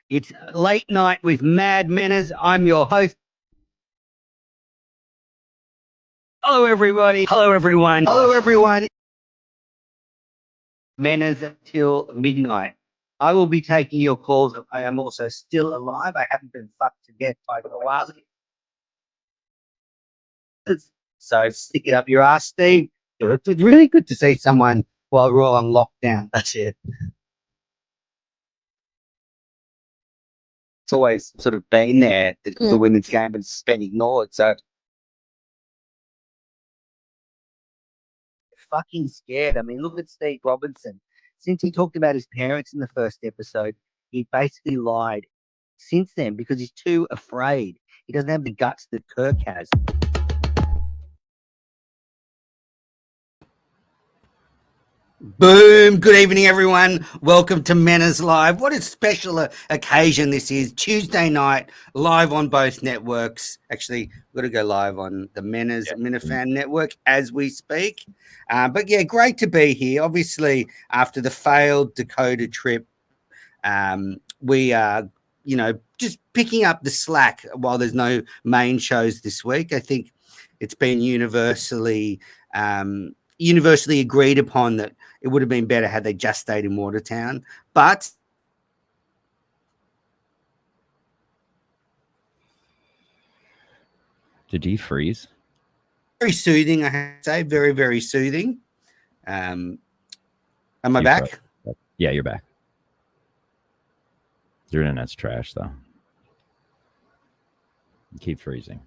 It's late night with Mad Manners. I'm your host. Hello, everybody. Hello, everyone. Hello, everyone. Manners until midnight. I will be taking your calls. I am also still alive. I haven't been fucked to death by the wild. So stick it up your ass, Steve. It's really good to see someone while we're all on lockdown. That's it. It's always sort of been there. The women's game has been ignored. So fucking scared. I mean, look at Steve Robinson. Since he talked about his parents in the first episode, he basically lied since then because he's too afraid. He doesn't have the guts that Kirk has. Boom. Good evening, everyone. Welcome to Manners Live. What a special occasion this is. Tuesday night, live on both networks. Actually, we've got to go live on the Manners Minifan network as we speak. But yeah, great to be here. Obviously, after the failed Dakota trip, we are, just picking up the slack while there's no main shows this week. I think it's been universally agreed upon that it would have been better had they just stayed in Watertown. But did he freeze? Very soothing, I have to say. Very, very soothing. Am I back? Yeah, you're back. Your internet's trash, though. You keep freezing.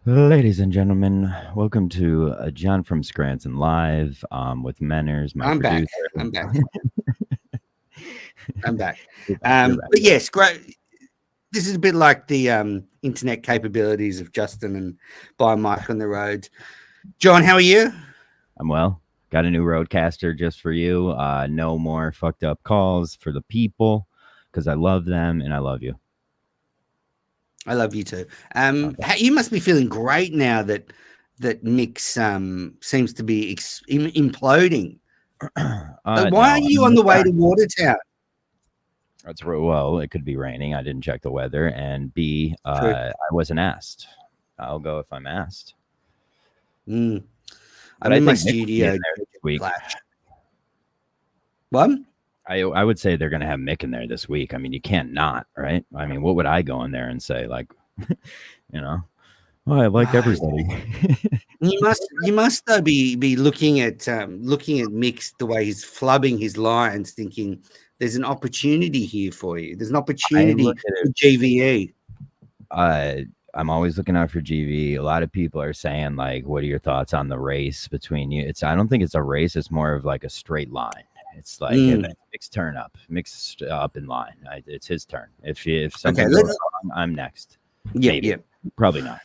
Ladies and gentlemen, welcome to John from Scranton Live with Manners, my producer. I'm back. I'm back. But yes, great. This is a bit like the internet capabilities of Justin and By Mike on the road. John, how are you? I'm well. Got a new Roadcaster just for you. No more fucked up calls for the people because I love them and I love you. I love you too. You must be feeling great now that Mick's seems to be imploding. Why are you on the way to Watertown? That's well, it could be raining. I didn't check the weather, and B, I wasn't asked. I'll go if I'm asked. I'm in my studio this week. What? I would say they're going to have Mick in there this week. I mean, you can't not, right? I mean, what would I go in there and say? Like, oh, I like everybody. you must though be looking at Mick the way he's flubbing his lines, thinking there's an opportunity here for you. There's an opportunity for GVE. I'm always looking out for GV. A lot of people are saying, like, what are your thoughts on the race between you? I don't think it's a race. It's more of like a straight line. It's like Mick's turn up, Mick's up in line. It's his turn. If something goes wrong, I'm next. Yeah. Probably not.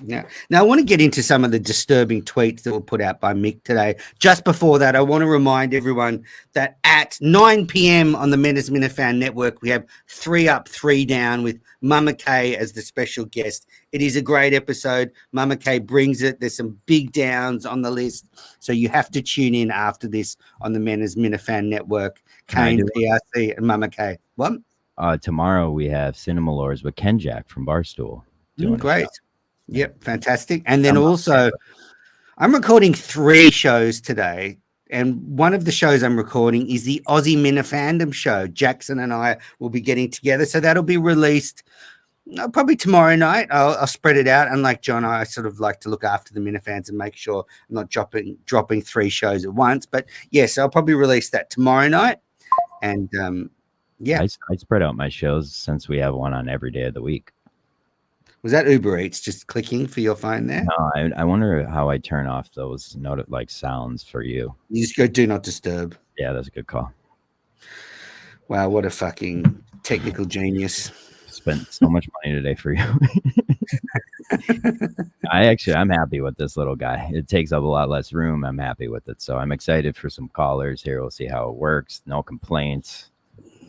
Yeah. Now, I want to get into some of the disturbing tweets that were put out by Mick today. Just before that, I want to remind everyone that at 9 p.m. on the Menace Minifan Network, we have 3 Up, 3 Down with Mama K as the special guest. It is a great episode. Mama K brings it. There's some big downs on the list. So you have to tune in after this on the Menace Minifan Network. Kane, PRC, and Mama K. What? Tomorrow we have Cinema Lords with Ken Jack from Barstool. Great. Yep, fantastic. And then also, I'm recording 3 shows today, and one of the shows I'm recording is the Aussie Minifandom show. Jackson and I will be getting together, so that'll be released probably tomorrow night. I'll spread it out. Unlike John, I sort of like to look after the Minifans and make sure I'm not dropping 3 shows at once. But yes, I'll probably release that tomorrow night. And yeah, I spread out my shows since we have one on every day of the week. Was that Uber Eats just clicking for your phone there? No, I wonder how I turn off those sounds for you. You just go do not disturb. Yeah, that's a good call. Wow, what a fucking technical genius. Spent so much money today for you. I'm happy with this little guy. It takes up a lot less room. I'm happy with it. So I'm excited for some callers here. We'll see how it works. No complaints.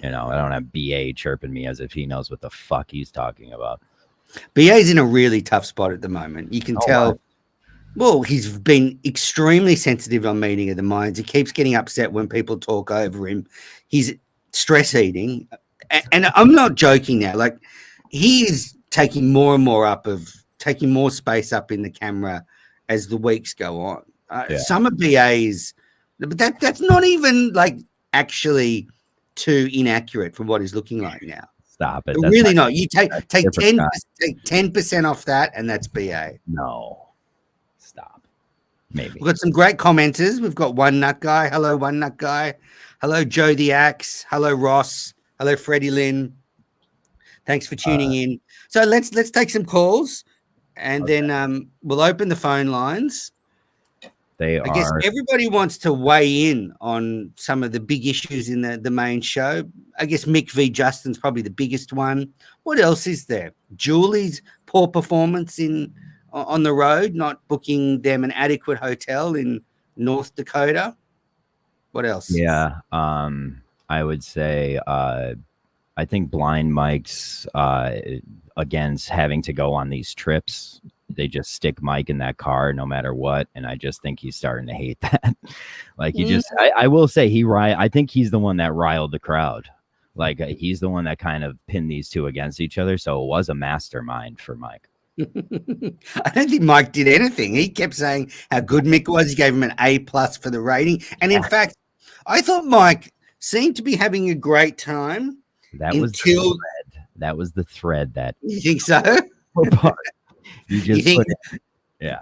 I don't have BA chirping me as if he knows what the fuck he's talking about. BA's in a really tough spot at the moment. You can tell. Well, he's been extremely sensitive on Meeting of the Minds. He keeps getting upset when people talk over him. He's stress eating, and I'm not joking now. Like, he is taking more and more taking more space up in the camera as the weeks go on. Summer BAs, but that's not even like actually too inaccurate for what he's looking like now. Stop it. That's really not. You take 10% take 10% off that, and that's BA. No, stop. Maybe We've got some great commenters. We've got One Nut Guy. Hello, One Nut Guy. Hello, Joe the Axe. Hello, Ross. Hello, Freddie Lynn. Thanks for tuning in. So let's take some calls, and then we'll open the phone lines. I guess everybody wants to weigh in on some of the big issues in the main show. I guess Mick v. Justin's probably the biggest one. What else is there? Julie's poor performance on the road, not booking them an adequate hotel in North Dakota. What else? Yeah, I would say I think Blind Mike's against having to go on these trips. They just stick Mike in that car no matter what, and I just think he's starting to hate that. Like I will say I think he's the one that riled the crowd. Like he's the one that kind of pinned these two against each other. So it was a mastermind for Mike. I don't think Mike did anything. He kept saying how good Mick was. He gave him an A+ for the rating, and in fact, I thought Mike seemed to be having a great time. That was the thread. That you think so? You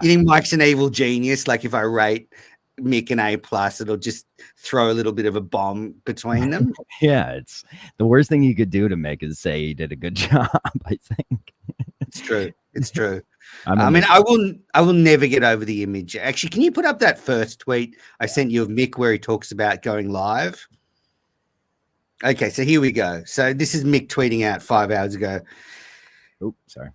think Mike's an evil genius? Like if I rate Mick an A+, it'll just throw a little bit of a bomb between them. Yeah, it's the worst thing you could do to Mick is say he did a good job. I think it's true. It's true. I mean, I will never get over the image. Actually, can you put up that first tweet I sent you of Mick where he talks about going live? Okay, so here we go. So this is Mick tweeting out 5 hours ago. Oh, sorry.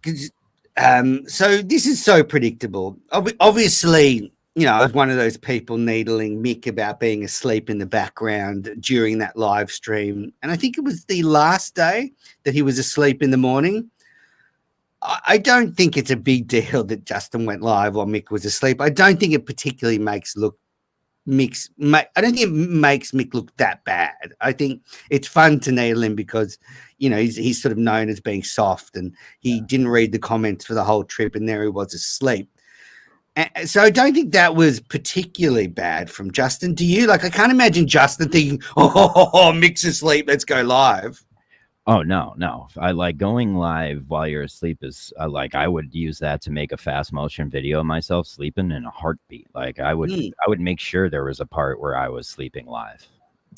So this is so predictable. Obviously, you know, I was one of those people needling Mick about being asleep in the background during that live stream. And I think it was the last day that he was asleep in the morning. I don't think it's a big deal that Justin went live while Mick was asleep. I don't think it particularly makes Mick look that bad. I think it's fun to needle him because, you know, he's sort of known as being soft, and he didn't read the comments for the whole trip, and there he was asleep. And so I don't think that was particularly bad from Justin. Do you? Like, I can't imagine Justin thinking, oh, Mick's asleep, let's go live. Oh, no. I like going live while you're asleep is like I would use that to make a fast motion video of myself sleeping in a heartbeat. Like I would make sure there was a part where I was sleeping live.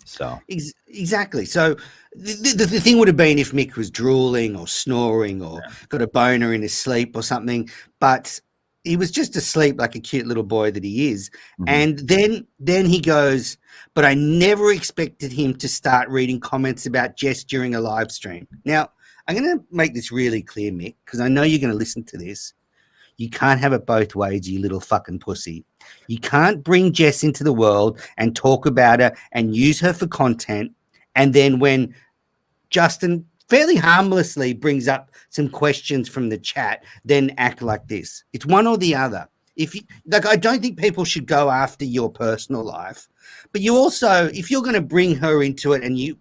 So exactly. So the thing would have been if Mick was drooling or snoring or got a boner in his sleep or something, but he was just asleep like a cute little boy that he is. And then he goes, but I never expected him to start reading comments about Jess during a live stream. Now, I'm going to make this really clear, Mick, because I know you're going to listen to this. You can't have it both ways, you little fucking pussy. You can't bring Jess into the world and talk about her and use her for content. And then when Justin fairly harmlessly brings up some questions from the chat, then act like this. It's one or the other. I don't think people should go after your personal life, but you also, if you're going to bring her into it, and you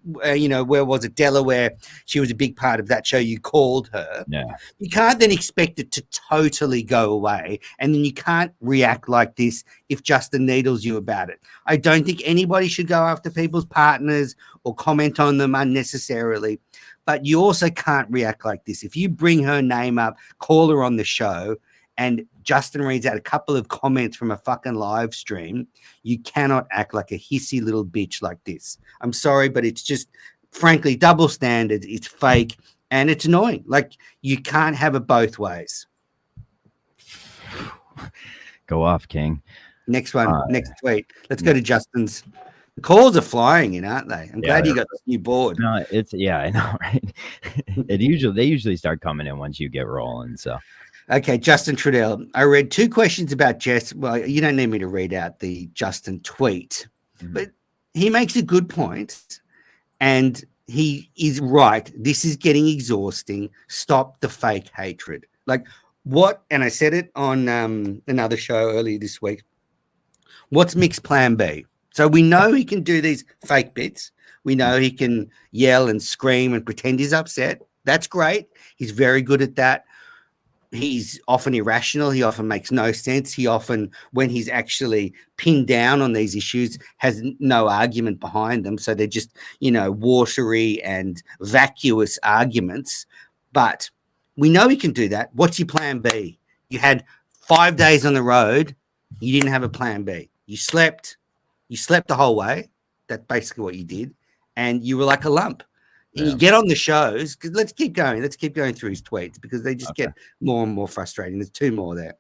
know, where was it, Delaware? She was a big part of that show. You called her. Yeah. You can't then expect it to totally go away, and then you can't react like this if Justin needles you about it. I don't think anybody should go after people's partners or comment on them unnecessarily. But you also can't react like this. If you bring her name up, call her on the show, and Justin reads out a couple of comments from a fucking live stream, you cannot act like a hissy little bitch like this. I'm sorry, but it's just, frankly, double standards. It's fake, and it's annoying. Like, you can't have it both ways. Go off, King. Next one, next tweet. Let's go to Justin's. The calls are flying in, aren't they? I'm glad you got this new board. No, I know, right? They usually start coming in once you get rolling. So, okay, Justin Trudell. I read 2 questions about Jess. Well, you don't need me to read out the Justin tweet, but he makes a good point, and he is right. This is getting exhausting. Stop the fake hatred. Like what? And I said it on another show earlier this week. What's Mick's plan B? So we know he can do these fake bits. We know he can yell and scream and pretend he's upset. That's great. He's very good at that. He's often irrational. He often makes no sense. He often, when he's actually pinned down on these issues, has no argument behind them. So they're just, watery and vacuous arguments. But we know he can do that. What's your plan B? You had 5 days on the road. You didn't have a plan B. You slept the whole way. That's basically what you did. And you were like a lump. And you get on the shows, because let's keep going. Let's keep going through his tweets because they just get more and more frustrating. There's 2 more there.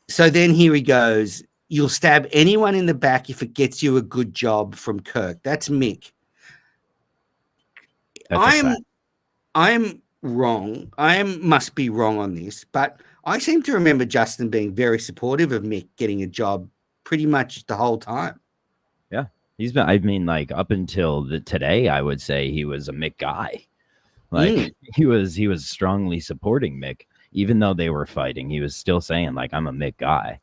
So then here he goes. You'll stab anyone in the back if it gets you a good job from Kirk. That's Mick. I'm wrong. Must be wrong on this, but I seem to remember Justin being very supportive of Mick getting a job pretty much the whole time. Yeah. He's been, I mean, like up until today, I would say he was a Mick guy. Like he was strongly supporting Mick, even though they were fighting. He was still saying like, I'm a Mick guy.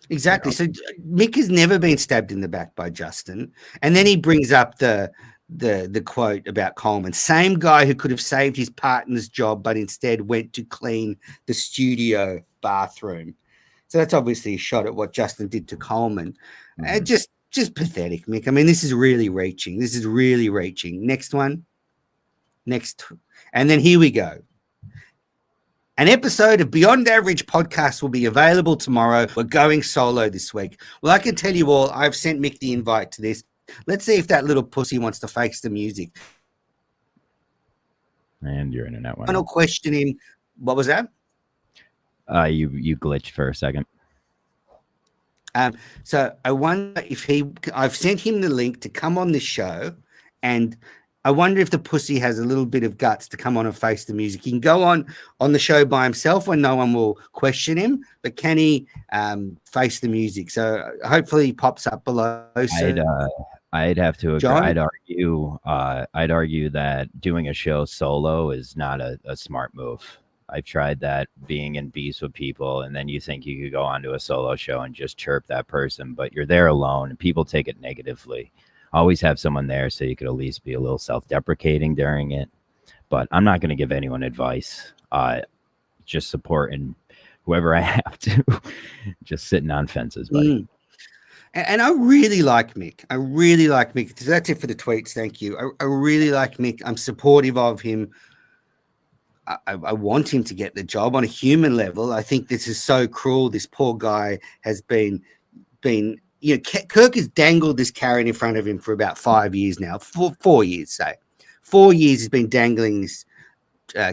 Exactly. So Mick has never been stabbed in the back by Justin. And then he brings up the quote about Coleman, same guy who could have saved his partner's job, but instead went to clean the studio bathroom. So that's obviously a shot at what Justin did to Coleman. Just pathetic, Mick. I mean, this is really reaching. Next one. And then here we go. An episode of Beyond Average podcast will be available tomorrow. We're going solo this week. Well, I can tell you all, I've sent Mick the invite to this. Let's see if that little pussy wants to face the music. And your internet went. Final question in. What was that? You glitched for a second. So I wonder if I've sent him the link to come on this show, and I wonder if the pussy has a little bit of guts to come on and face the music. He can go on the show by himself when no one will question him, but can he face the music? So hopefully he pops up below. So, I'd have to agree. John? I'd argue that doing a show solo is not a smart move. I've tried that, being in beefs with people, and then you think you could go onto a solo show and just chirp that person, but you're there alone and people take it negatively. Always have someone there so you could at least be a little self-deprecating during it. But I'm not going to give anyone advice. Just supporting whoever I have to. Just sitting on fences, buddy. And I really like Mick. So that's it for the tweets. Thank you. I really like Mick. I'm supportive of him. I want him to get the job on a human level. I think this is so cruel. This poor guy has been, Kirk has dangled this carrot in front of him for about 5 years now, 4 years, say. 4 years he's been dangling this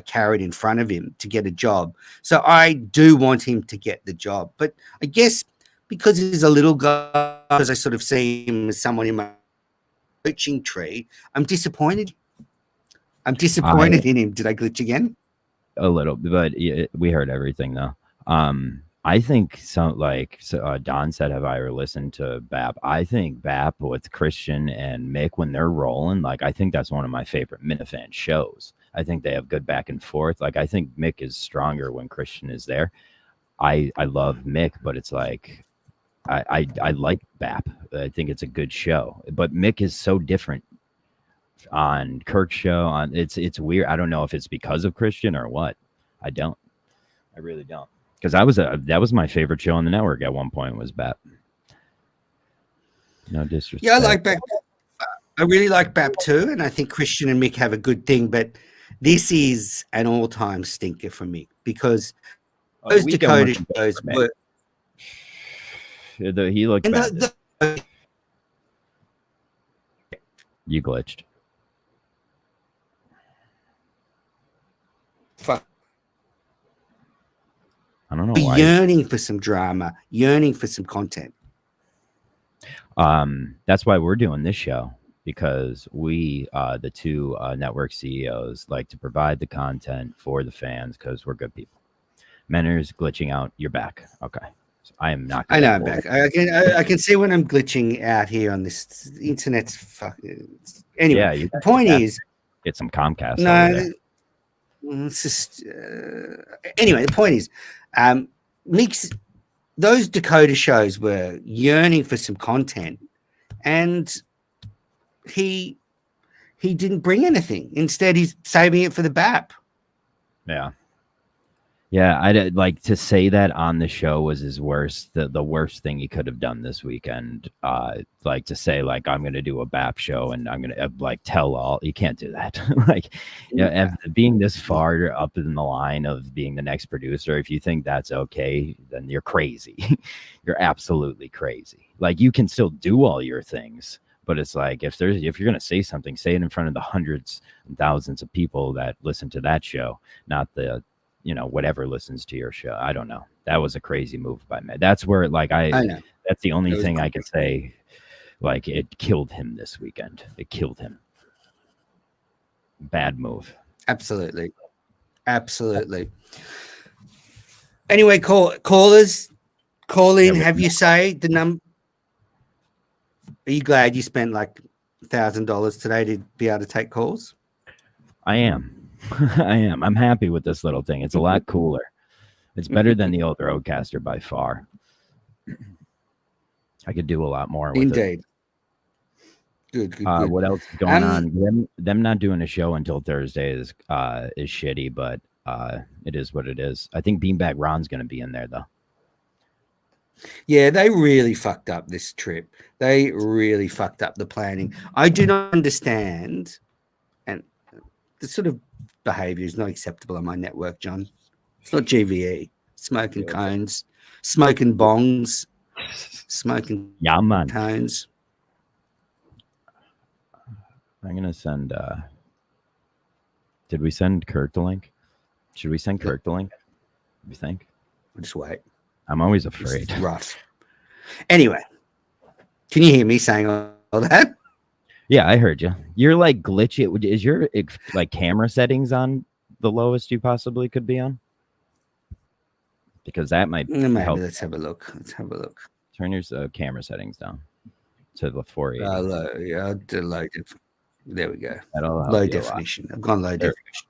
carrot in front of him to get a job. So I do want him to get the job. But I guess because he's a little guy, as I sort of see him as someone in my coaching tree, I'm disappointed. in him. Did I glitch again? A little, but we heard everything though. I think Don said, have I ever listened to BAP? I think BAP with Christian and Mick, when they're rolling, like, I think that's one of my favorite Minifan shows. I think they have good back and forth. Like, I think Mick is stronger when Christian is there. I love Mick, but it's like, I like BAP. I think it's a good show, but Mick is so different on Kirk's show. It's weird. I don't know if it's because of Christian or what. I really don't. Because that was my favorite show on the network at one point, was BAP. No disrespect. Yeah, I like BAP. I really like BAP too, and I think Christian and Mick have a good thing. But this is an all-time stinker for Mick because those Dakota shows were. He looked bad. You glitched. Fuck. I don't know why. Yearning for some drama, yearning for some content. That's why we're doing this show, because we, the two network CEOs, like to provide the content for the fans because we're good people. Menner's glitching out. You're back. Okay. So I am not. I know I'm back. I can see when I'm glitching out here on this internet's fucking. Anyway, yeah, the point is, get some Comcast. No, it's just anyway. The point is, Mick's those Dakota shows were yearning for some content, and he didn't bring anything. Instead, he's saving it for the BAP. Yeah. Yeah, I did like to say that on the show was his worst, the worst thing he could have done this weekend. Like to say like I'm gonna do a BAP show and I'm gonna like tell all. You can't do that. Like, yeah, being this far up in the line of being the next producer, if you think that's okay, then you're crazy. You're absolutely crazy. Like you can still do all your things, but it's like if you're gonna say something, say it in front of the hundreds and thousands of people that listen to that show, not the whatever listens to your show. I don't know. That was a crazy move by me. That's where like I know. That's the only thing I can say. Like it killed him this weekend. It killed him. Bad move. Absolutely. Anyway, callers, call in. Have you say the number? Are you glad you spent like $1,000 today to be able to take calls? I am. I am. I'm happy with this little thing. It's a lot cooler. It's better than the old Rodecaster by far. I could do a lot more with Indeed. it. Good. What else is going on? Them not doing a show until Thursday is shitty, but it is what it is. I think Beanbag Ron's going to be in there though. Yeah, they really fucked up this trip. They really fucked up the planning. I do not understand, and the sort of behavior is not acceptable on my network, John. It's not GVE. Smoking cones, smoking bongs, smoking cones. I'm gonna send. Did we send Kirk the link? Should we send Kirk the link? You think? I'll just wait. I'm always afraid. It's rough. Anyway, can you hear me saying all that? Yeah, I heard you. You're like glitchy. Is your like camera settings on the lowest you possibly could be on? Because that might help. Let's have a look. Turn your camera settings down to the 480. Yeah, low def. There we go. Low definition. I've gone low definition.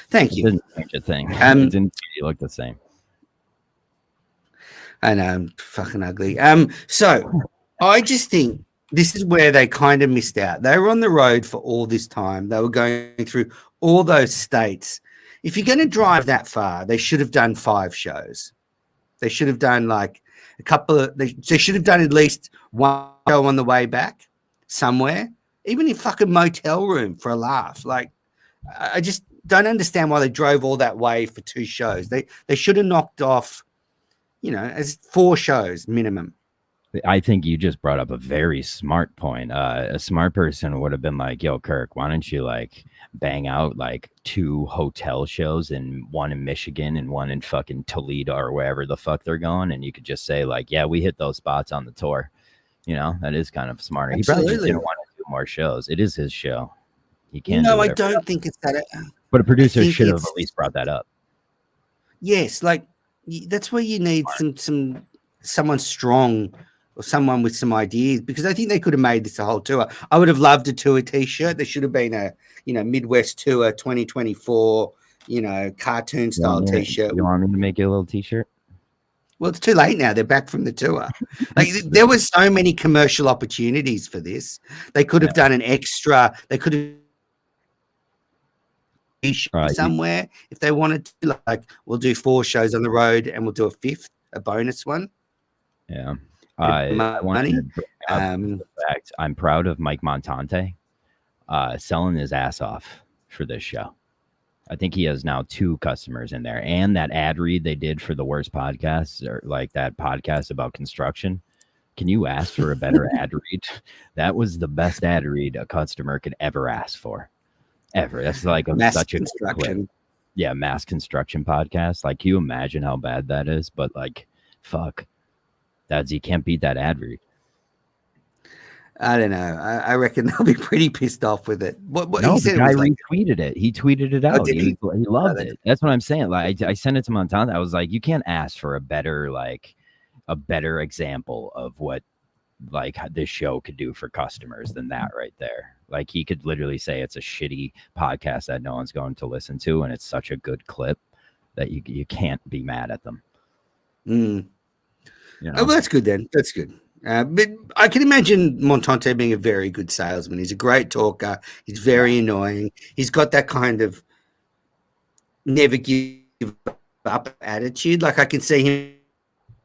Thank you. Didn't change a thing. It didn't look the same. I know, I'm fucking ugly. So I just think this is where they kind of missed out. They were on the road for all this time. They were going through all those states. If you're going to drive that far, they should have done 5 shows. They should have done like a couple of, they should have done at least one show on the way back somewhere, even in fucking motel room for a laugh. Like, I just don't understand why they drove all that way for 2 shows. They should have knocked off, as 4 shows minimum. I think you just brought up a very smart point. A smart person would have been like, yo, Kirk, why don't you like bang out like 2 hotel shows, and one in Michigan and one in fucking Toledo or wherever the fuck they're going. And you could just say like, yeah, we hit those spots on the tour. That is kind of smarter. Absolutely. He probably just didn't want to do more shows. It is his show. He can't. No, I don't think it's that. But a producer should have at least brought that up. Yes. Like that's where you need someone strong, or someone with some ideas, because I think they could have made this a whole tour. I would have loved a tour t-shirt. There should have been a, Midwest Tour 2024, cartoon style t-shirt. You want me to make you a little t-shirt? Well, it's too late now. They're back from the tour. Like there was so many commercial opportunities for this. They could have done an extra. They could have somewhere if they wanted to. Like, we'll do 4 shows on the road and we'll do a 5th, a bonus one. Yeah. I wanted to bring up the fact I'm proud of Mike Montante selling his ass off for this show. I think he has now 2 customers in there, and that ad read they did for the worst podcasts, or like that podcast about construction. Can you ask for a better ad read? That was the best ad read a customer could ever ask for, ever. That's like such a construction. Yeah, mass construction podcast. Like, can you imagine how bad that is? But like, fuck. You can't beat that ad read. I don't know. I reckon they'll be pretty pissed off with it. What no, he said, the guy retweeted it. He tweeted it out. Oh, he loved it. That's what I'm saying. Like, I sent it to Montana. I was like, you can't ask for a better example of what like this show could do for customers than that right there. Like, he could literally say it's a shitty podcast that no one's going to listen to, and it's such a good clip that you can't be mad at them. You Oh, know, well, that's good then. That's good. But I can imagine Montante being a very good salesman. He's a great talker. He's very annoying. He's got that kind of never give up attitude. Like I can see him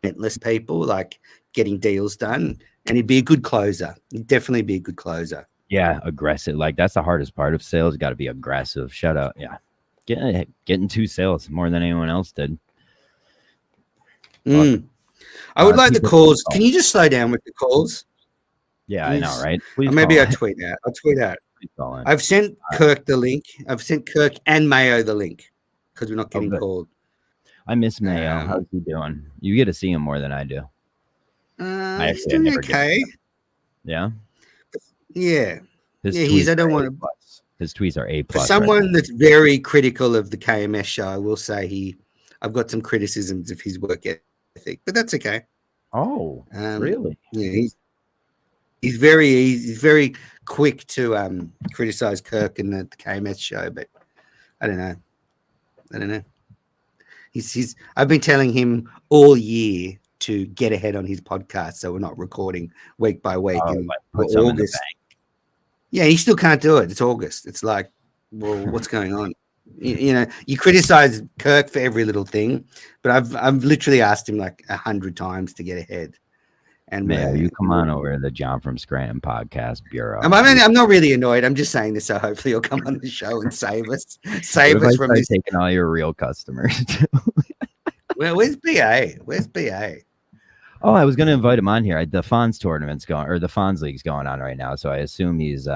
relentless people, like getting deals done, and he'd be a good closer. He'd definitely be a good closer. yeah, aggressive. Like that's the hardest part of sales. Got to be aggressive. Shut up. Yeah, getting 2 sales more than anyone else did. I would like the people- calls. Can you just slow down with the calls? Yeah, Can I you know, just- right? Or Please maybe call I'll in. tweet out. I'll tweet out. Please call in. I've sent Kirk the link. I've sent Kirk and Mayo the link because we're not getting good. called. I miss Mayo. How's he doing? You get to see him more than I do. He's doing okay. Yeah. Yeah. His Yeah, tweets I don't are want A+. to. His tweets are A+. For someone that's very critical of the KMS show, I will say I've got some criticisms of his work ethic, but that's okay. Oh, really? Yeah, he's very quick to criticize Kirk and the KMS show, but I don't know. I've been telling him all year to get ahead on his podcast, so we're not recording week by week. Oh, And like put some in the August, bank. yeah, he still can't do it. It's August. It's like, well, what's going on? You know, you criticize Kirk for every little thing, but I've literally asked him like 100 times to get ahead. And Man, you come on over to the John from Scranton podcast bureau. I'm not really annoyed. I'm just saying this so hopefully you'll come on the show and save us from this. Taking all your real customers. Well, where's BA? Where's BA? Oh, I was going to invite him on here. The Fonz tournament's going, or the Fonz League's going on right now, so I assume he's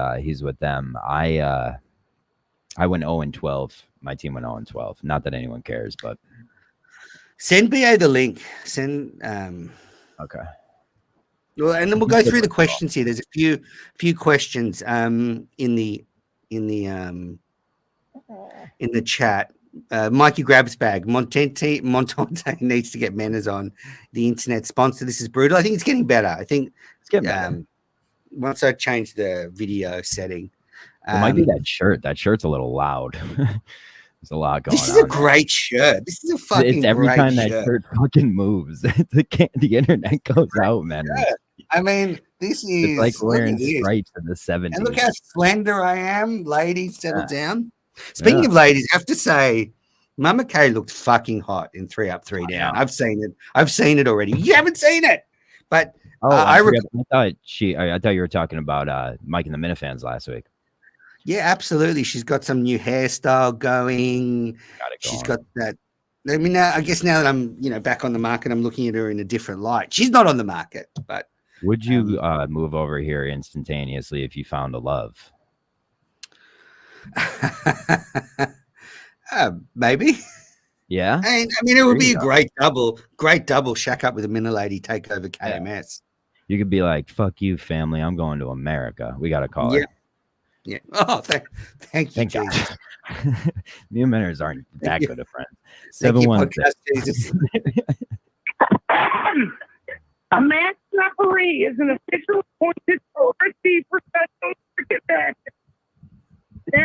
with them. I went 0-12. My team went 0-12. Not that anyone cares, but send BA the link. Send okay. Well, and then we'll go through the questions here. There's a few questions in the chat. Mikey grabs bag. Montante needs to get Manners on the internet sponsor. This is brutal. I think it's getting better. I think It's getting better. Once I change the video setting. It might be that shirt. That shirt's a little loud. There's a lot going on. This is a great shirt. This is a fucking It's every great time that shirt. shirt fucking moves, the internet goes out, man. Yeah. I mean, this is It's like wearing look at this. stripes in the 70s. And look how slender I am. Ladies, settle down. Speaking of ladies, I have to say, Mama Kay looked fucking hot in 3 Up, 3 Down. I've seen it. I've seen it already. You haven't seen it, but I thought you were talking about Mike and the Minifans last week. Yeah, absolutely. She's got some new hairstyle going. She's got that. I mean, I guess now that I'm, back on the market, I'm looking at her in a different light. She's not on the market, but would you move over here instantaneously if you found a love? Maybe. Yeah. I mean, it would be a great double. Shack up with a Minna lady, take over KMS. You could be like, "Fuck you, family. I'm going to America. We got to call her." Yeah. Oh, thank you, Jesus. Me and Manners aren't that good of friends. 716. A match referee is an official appointed to oversee professional cricket matches.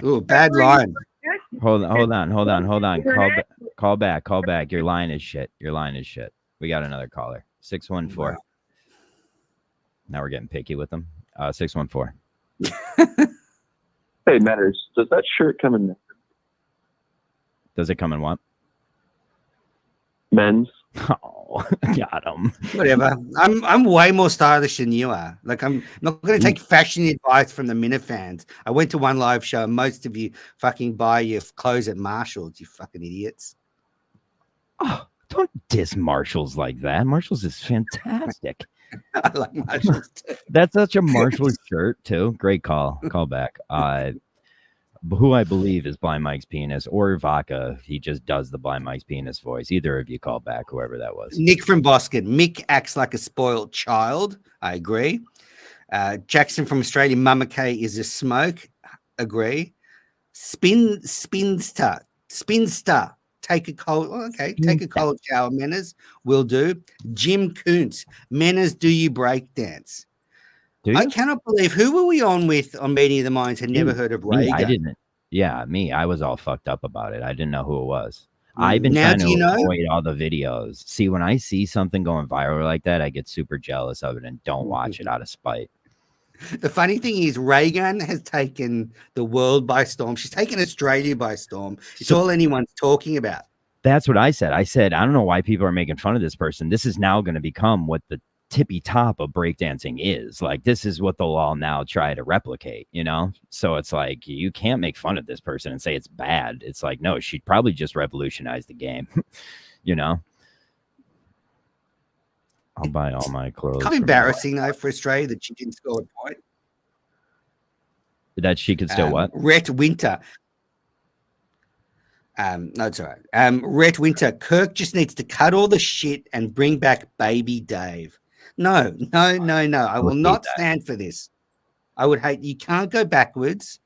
Ooh, bad line. Hold on. Call back. Your line is shit. We got another caller. 614. Wow. Now we're getting picky with them. 614. Hey, Matters, does that shirt come in? Does it come in what? Men's. Oh, got him. Whatever. I'm way more stylish than you are. Like, I'm not going to take fashion advice from the Minifans. I went to one live show, and most of you fucking buy your clothes at Marshalls, you fucking idiots. Oh, don't diss Marshalls like that. Marshalls is fantastic. I like Marshalls too. That's such a Marshall shirt too. Great call back. Who I believe is Blind Mike's penis or Vaca. He just does the Blind Mike's penis voice. Either of you call back, whoever that was. Nick from Boston. Mick acts like a spoiled child. I agree. Jackson from Australia. Mama K is a smoke. Agree. Spinster. Take a cold shower, Manners. Will do. Jim Koontz. Manners, do you break dance? I cannot believe who were we on with on Meeting of the Minds had never heard of Reagan. I didn't. Yeah, me. I was all fucked up about it. I didn't know who it was. I've been Now, trying do to you know? avoid all the videos. See, when I see something going viral like that, I get super jealous of it and don't watch it out of spite. The funny thing is, Reagan has taken the world by storm. She's taken Australia by storm. It's all anyone's talking about. That's what I said. I said, I don't know why people are making fun of this person. This is now going to become what the tippy top of breakdancing is. Like, this is what they'll all now try to replicate, you know? So it's like, you can't make fun of this person and say it's bad. It's like, no, she'd probably just revolutionize the game, you know? I'll buy all my clothes. Kind of embarrassing, though, for Australia that she didn't score a point. That she could still what? Rhett Winter. No, it's all right. Rhett Winter, Kirk just needs to cut all the shit and bring back baby Dave. No. I will not stand for this. I would hate, you can't go backwards.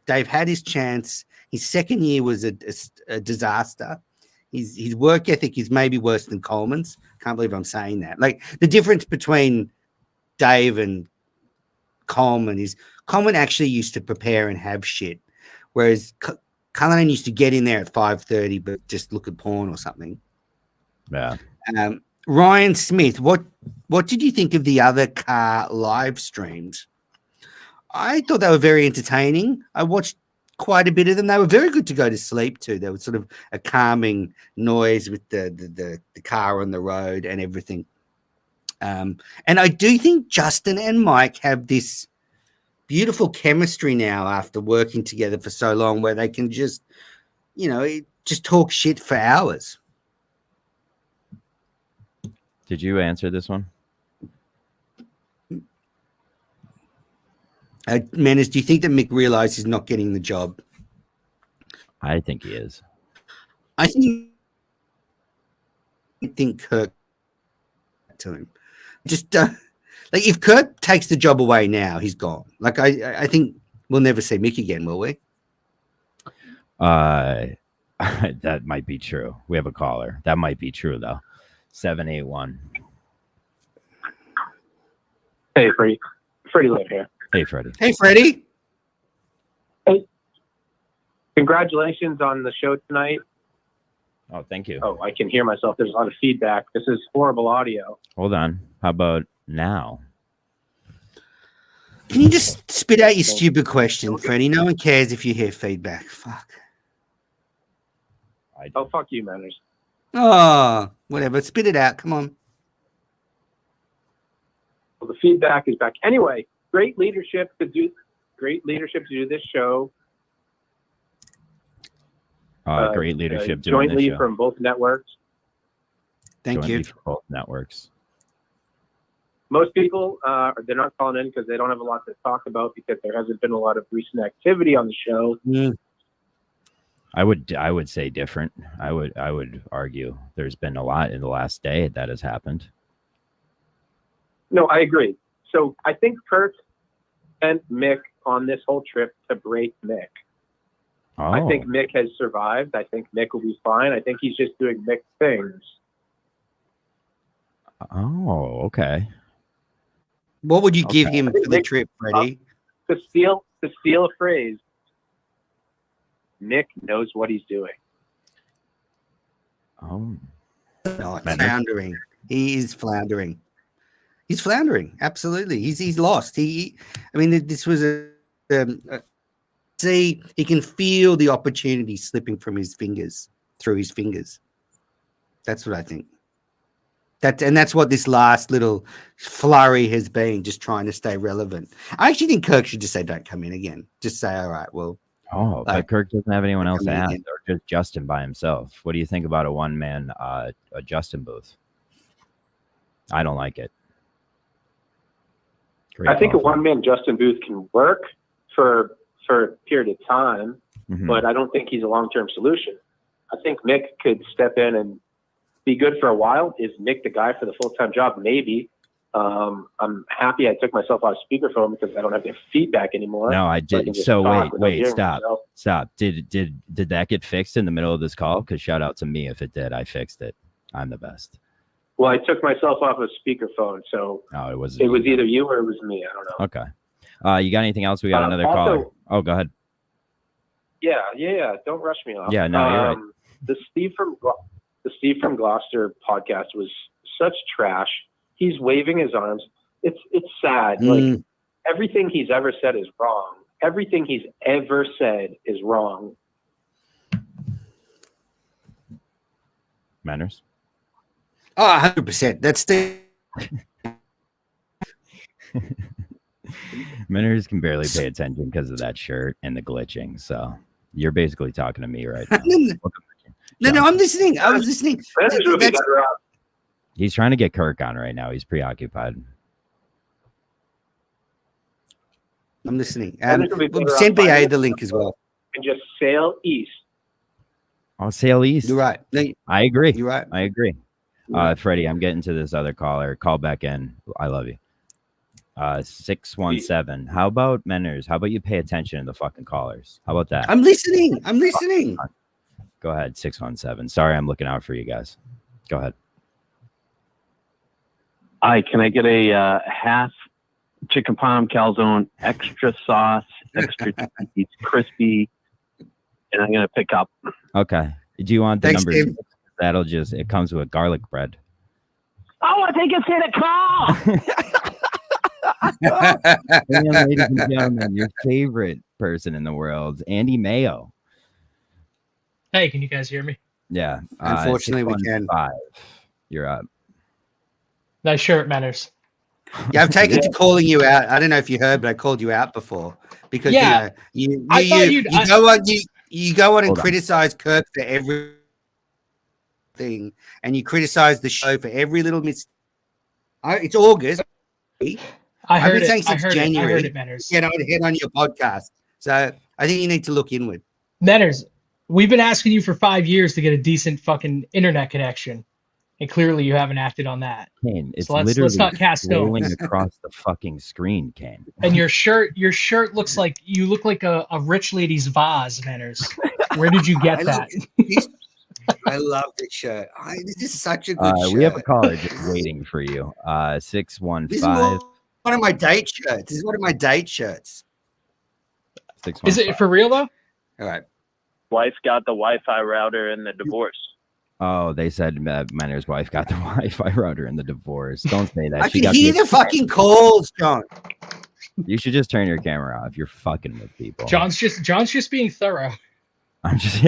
Dave had his chance. His second year was a disaster. His work ethic is maybe worse than Coleman's. Can't believe I'm saying that. Like, the difference between Dave and Coleman is Coleman actually used to prepare and have shit, whereas Cullinan used to get in there at 5:30 but just look at porn or something. Yeah. Ryan Smith, what did you think of the other car live streams? I thought they were very entertaining. I watched quite a bit of them. They were very good to go to sleep to. There was sort of a calming noise with the car on the road and everything. And I do think Justin and Mike have this beautiful chemistry now after working together for so long, where they can just, just talk shit for hours. Did you answer this one? Menace, do you think that Mick realized he's not getting the job? I think he is. I think Kirk to him. Just like, if Kirk takes the job away now, he's gone. Like, I think we'll never see Mick again, will we? That might be true. We have a caller. That might be true though. 781. Hey, Freddie Love here. Hey, Freddie. Hey, Freddie. Hey. Congratulations on the show tonight. Oh, thank you. Oh, I can hear myself. There's a lot of feedback. This is horrible audio. Hold on. How about now? Can you just spit out your stupid question, Freddie? No one cares if you hear feedback. Fuck. Oh, fuck you, Manners. Oh, whatever. Spit it out. Come on. Well, the feedback is back. Anyway, great leadership to do this show. Great leadership doing jointly this show. from both networks. Thank you. From both networks. Most people, they're not calling in because they don't have a lot to talk about because there hasn't been a lot of recent activity on the show. Mm. I would say different. I would argue there's been a lot in the last day that has happened. No, I agree. So I think Kirk sent Mick on this whole trip to break Mick. Oh. I think Mick has survived. I think Mick will be fine. I think he's just doing Mick things. Oh, okay. What would you give him for the trip, Freddie? To steal a phrase, Mick knows what he's doing. Oh. No, it's floundering. He is floundering. He's floundering. Absolutely. He's lost. This was see, he can feel the opportunity slipping from his fingers, through his fingers. That's what I think. That's what this last little flurry has been, just trying to stay relevant. I actually think Kirk should just say, don't come in again. Just say, all right, well. Oh, but Kirk doesn't have anyone else to ask, or just Justin by himself. What do you think about a one-man a Justin booth? I don't like it. I think a one-man Justin Booth can work for a period of time, but I don't think he's a long-term solution. I think Mick could step in and be good for a while. Is Mick the guy for the full-time job? Maybe. I'm happy I took myself out of speakerphone because I don't have the feedback anymore. No, I did. So wait, stop. Did that get fixed in the middle of this call? Because shout out to me if it did. I fixed it. I'm the best. Well, I took myself off of speakerphone, so it was either you or it was me. I don't know. Okay. You got anything else? We got another caller. Oh, go ahead. Yeah. Don't rush me off. Yeah, no, you're right. The Steve from Gloucester podcast was such trash. He's waving his arms. It's sad. Like everything he's ever said is wrong. Everything he's ever said is wrong. Manners. Oh, 100%. That's the. Manners can barely pay attention because of that shirt and the glitching. So you're basically talking to me right now. No, I'm listening. I was listening. He's trying to get Kirk on right now. He's preoccupied. I'm listening. Send BA the link as well. And just sail east. I'll sail east. You're right. No, I agree. You're right. I agree. Freddie, I'm getting to this other caller. Call back in. I love you. 617. How about Menners? How about you pay attention to the fucking callers? How about that? I'm listening. Go ahead, 617. Sorry, I'm looking out for you guys. Go ahead. Hi, can I get a half chicken parm calzone, extra sauce, extra cheese, crispy, and I'm gonna pick up. Okay. Do you want the Thanks, number? Dave. That'll just, it comes with garlic bread. Oh, I think it's gonna call. And ladies and gentlemen, your favorite person in the world, Andy Mayo. Hey, can you guys hear me? Yeah. Unfortunately, we can. 615. You're up. Nice shirt, Manners. Yeah, I've taken to calling you out. I don't know if you heard, but I called you out before because you go on and criticize Kirk for everything, and you criticize the show for every little mistake. It's August. I heard saying it. since January. I heard it, Manners. Head on your podcast. So I think you need to look inward. Manners, we've been asking you for 5 years to get a decent fucking internet connection, and clearly you haven't acted on that. Kane, it's So let's literally not cast rolling stones. across the fucking screen, Kane. And your shirt looks like you look like a rich lady's vase, Manners. Where did you get that? I love this shirt. This is such a good shirt. We have a caller just waiting for you. 615. This is one of my date shirts. This is one of my date shirts. 615. Is it for real though? All right. Wife got the Wi-Fi router in the divorce. Oh, they said Manner's wife got the Wi-Fi router in the divorce. Don't say that. I can hear the fucking calls, John. You should just turn your camera off. You're fucking with people. John's just being thorough. I'm just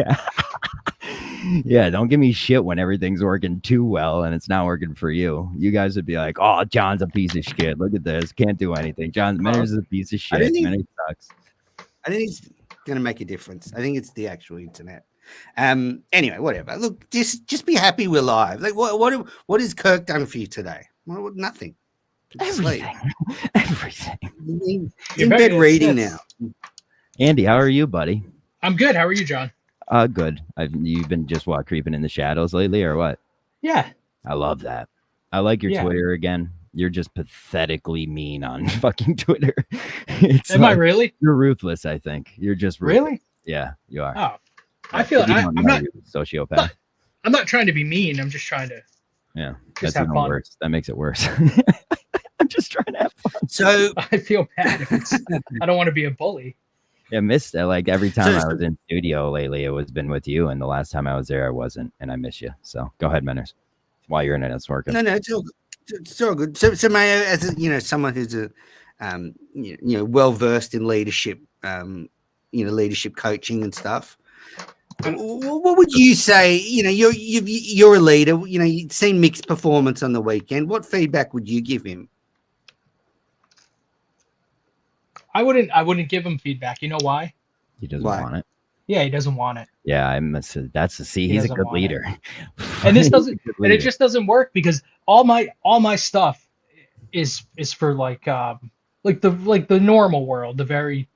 yeah. Don't give me shit when everything's working too well and it's not working for you. You guys would be like, "Oh, John's a piece of shit. Look at this. Can't do anything. Manners is a piece of shit. Manners sucks." I think it's going to make a difference. I think it's the actual internet. Anyway, whatever. Look, just be happy we're live. Like, what has Kirk done for you today? Well, nothing. Everything. In bed reading now. Andy, how are you, buddy? I'm good. How are you, John? Good. You've been just creeping in the shadows lately, or what? Yeah. I love that. I like your Twitter again. You're just pathetically mean on fucking Twitter. Am I really? You're ruthless. I think you're just ruthless. Really. Yeah, you are. Oh, I feel I'm not a sociopath. I'm not trying to be mean. I'm just trying to. Yeah, just that's have even fun. worse. That makes it worse. I'm just trying to have fun. So I feel bad. I don't want to be a bully. Yeah, missed it. Like every time I was in studio lately, it was been with you, and the last time I was there, I wasn't, and I miss you. So go ahead, Menners. While your internet's working. No, it's all good. It's all good. So Mayo, as someone who's a well versed in leadership, leadership coaching and stuff. What would you say? You're a leader. You've seen mixed performance on the weekend. What feedback would you give him? I wouldn't give him feedback. You know why? He doesn't want it. Yeah, he doesn't want it. Yeah, he's a good leader. And this doesn't, and it just doesn't work because all my stuff is for like the normal world, the very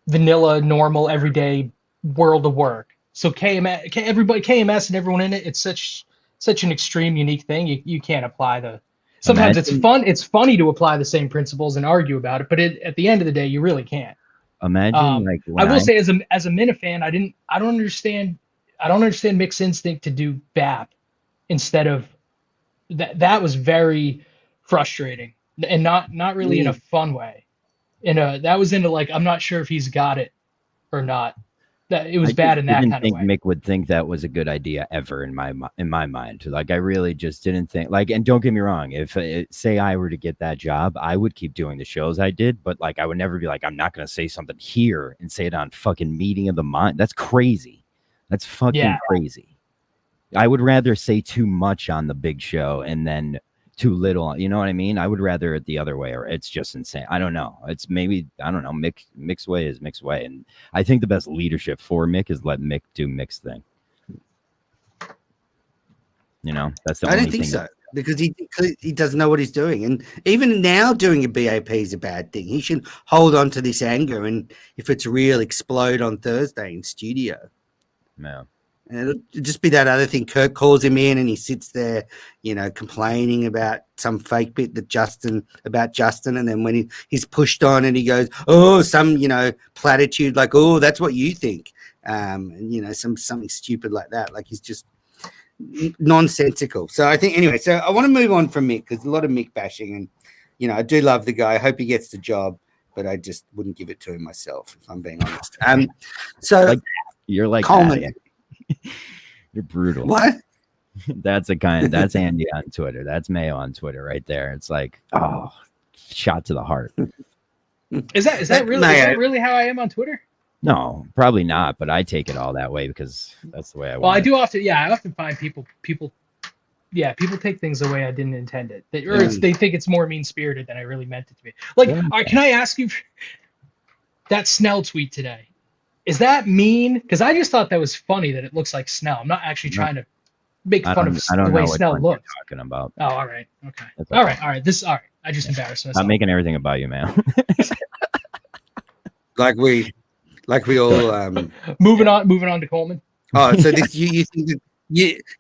vanilla, normal, everyday world of work. So KMS and everyone in it, it's such an extreme, unique thing. You can't apply the. Sometimes it's funny to apply the same principles and argue about it, but at the end of the day, you really can't. Imagine I will say as a Minifan, I don't understand Mick's instinct to do BAP instead of that was very frustrating and not really in a fun way. That was into like, I'm not sure if he's got it or not. That it was bad in that kind of way. I didn't think Mick would think that was a good idea ever in my mind. Like, I really just didn't think. Like, and don't get me wrong, if say I were to get that job, I would keep doing the shows I did, but like I would never be like, I'm not going to say something here and say it on fucking Meeting of the Mind. That's crazy. That's fucking crazy. I would rather say too much on the big show and then too little. You know what I mean? I would rather it the other way, or it's just insane. I don't know. It's maybe, I don't know. Mick's way is Mick's way. And I think the best leadership for Mick is let Mick do Mick's thing. You know, that's the I don't think so, because he doesn't know what he's doing. And even now doing a BAP is a bad thing. He should hold on to this anger, and if it's real, explode on Thursday in studio. Yeah. And it'll just be that other thing. Kirk calls him in and he sits there, you know, complaining about some fake bit that Justin. And then when he's pushed on and he goes, oh, some, you know, platitude like, oh, that's what you think. And, you know, something stupid like that. Like, he's just nonsensical. So I think, anyway, so I want to move on from Mick, because a lot of Mick bashing. And, you know, I do love the guy. I hope he gets the job, but I just wouldn't give it to him myself, if I'm being honest. So like, you're like Coleman. that. You're brutal. What? That's Andy on Twitter. That's Mayo on Twitter right there. It's like, oh, shot to the heart. Is that really how I am on Twitter? No, probably not, but I take it all that way because that's the way I want. Well, I do often, I often find people take things the way I didn't intend it. They think it's more mean-spirited than I really meant it to be. Like, can I ask you, that Snell tweet today, is that mean? Because I just thought that was funny that it looks like Snell. I'm not actually trying to make fun of the way Snell looks. Talking about. Oh, all right. Okay. All right. All right. I just embarrassed myself. I'm making everything about you, man. like we all moving on to Coleman. Oh, so this you think that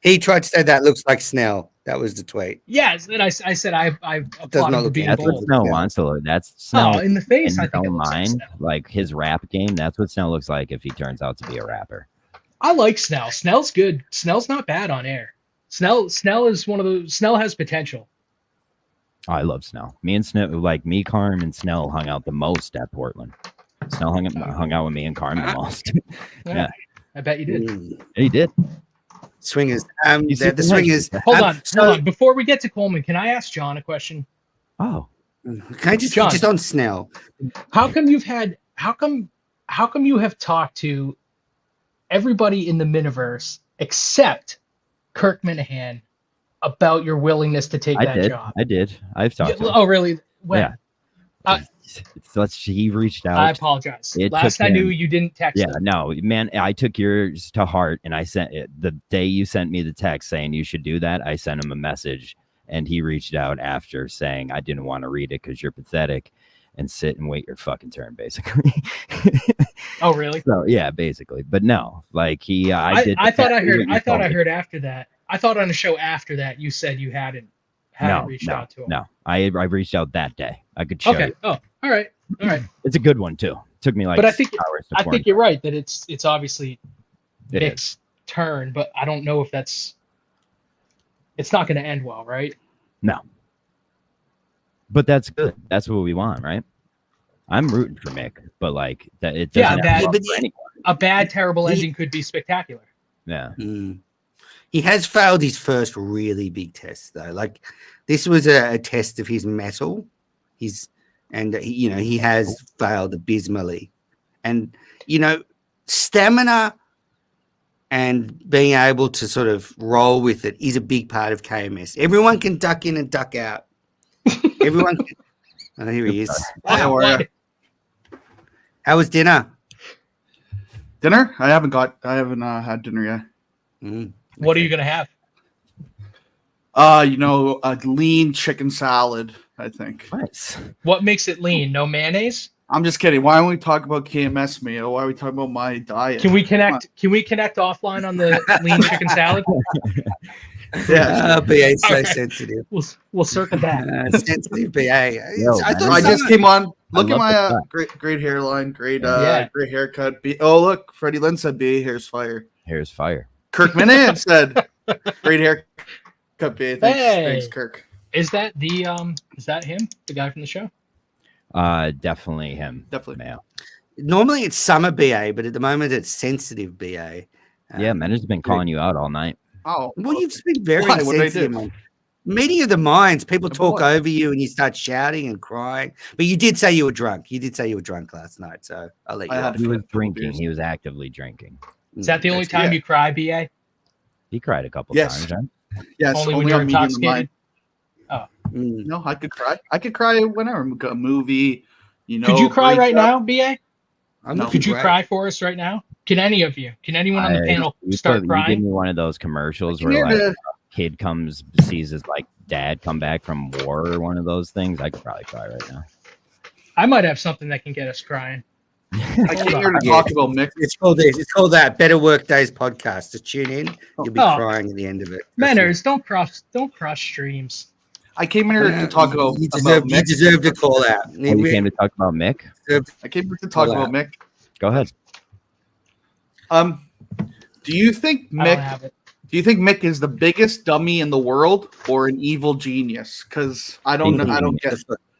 he tried to say that looks like Snell. That was the tweet. Yes, and I said I applaud him for being that's bold. what Snell wants to look. That's Snell in the face. In I think his own mind, like his rap game. That's what Snell looks like if he turns out to be a rapper. I like Snell. Snell's good. Snell's not bad on air. Snell is one of those. Snell has potential. Oh, I love Snell. Me and Snell, like me, Carm, and Snell hung out the most at Portland. Snell hung out with me and Carm the most. Yeah, I bet you did. Yeah, he did. Swingers. The Swingers. Hold on. Before we get to Coleman, can I ask John a question? Oh, can I just on Snell? How come you have talked to everybody in the Miniverse except Kirk Minihane about your willingness to take that job? I did. I've talked to him. Oh, really? When? Yeah. He reached out. I apologize. Last I knew, you didn't text him. No, man, I took yours to heart, and I sent it the day you sent me the text saying you should do that. I sent him a message, and he reached out after saying I didn't want to read it because you're pathetic, and sit and wait your fucking turn, basically. Oh, really? So yeah, basically. But no, like I thought I heard after that. I thought on a show after that you said you hadn't reached out to him. No, I reached out that day. I could show you. Oh, all right. It's a good one too. It took me like. But I 6 hours to think you're right that it's obviously Nick's is. turn, but I don't know if it's not going to end well, right? No. But that's good. That's what we want, right? I'm rooting for Mick, but like that it doesn't a bad, terrible ending could be spectacular. Yeah. He has failed his first really big test, though. Like, this was a test of his mettle. He has failed abysmally. And, stamina and being able to sort of roll with it is a big part of KMS. Everyone can duck in and duck out. Everyone can. Oh, here he is. How are you? How was dinner? Dinner? I haven't had dinner yet. What are you going to have? A lean chicken salad, I think. Nice. What makes it lean? No mayonnaise? I'm just kidding. Why don't we talk about KMS meal? Why are we talking about my diet? Can we connect offline on the lean chicken salad? Yeah. BA is so sensitive. We'll circle back. Sensitive BA. I just came on. Look at my great hairline, great haircut. Oh, look, Freddie Lynn said BA hair's fire. Hair's fire. Kirk Minihane said great haircut BA. Thanks, Kirk. Is that him, the guy from the show? Definitely him. Definitely. Male. Normally it's summer BA, but at the moment it's sensitive BA. Yeah, man has been calling you out all night. Oh, well, you've just been very Why? What did I sensitive. do? Meeting of the minds. People talk what? over you and you start shouting and crying. But you did say you were drunk. You did say you were drunk last night, so I'll let you I off. had He a was couple drinking. beers. He was actively drinking. Is that the only That's time good. you cry, BA? He cried a couple Yes. times. Right? Yes, Only when only you're on Meeting of the Mind. intoxicated? No, I could cry. I could cry whenever a movie. You know, Could you cry right breakup. now, BA? I'm No. looking Could you great. cry for us right now? Can any of you? Can anyone on the panel start You give crying? me one of those commercials I where can like hear a kid comes, sees his like dad come back from war or one of those things. I could probably cry right now. I might have something that can get us crying. I came here to Yeah. talk about Mick. It's called this. It's called that Better Work Days podcast. Just tune in. You'll be Oh. crying at the end of it. Manners, don't cross streams. I came here to talk about you Mick. deserve to call out. Oh, you came to talk about Mick? I came here to talk Call about out. Mick. Go ahead. Do you think I don't Mick? have it. Do you think Mick is the biggest dummy in the world or an evil genius? Because I don't know. I don't get.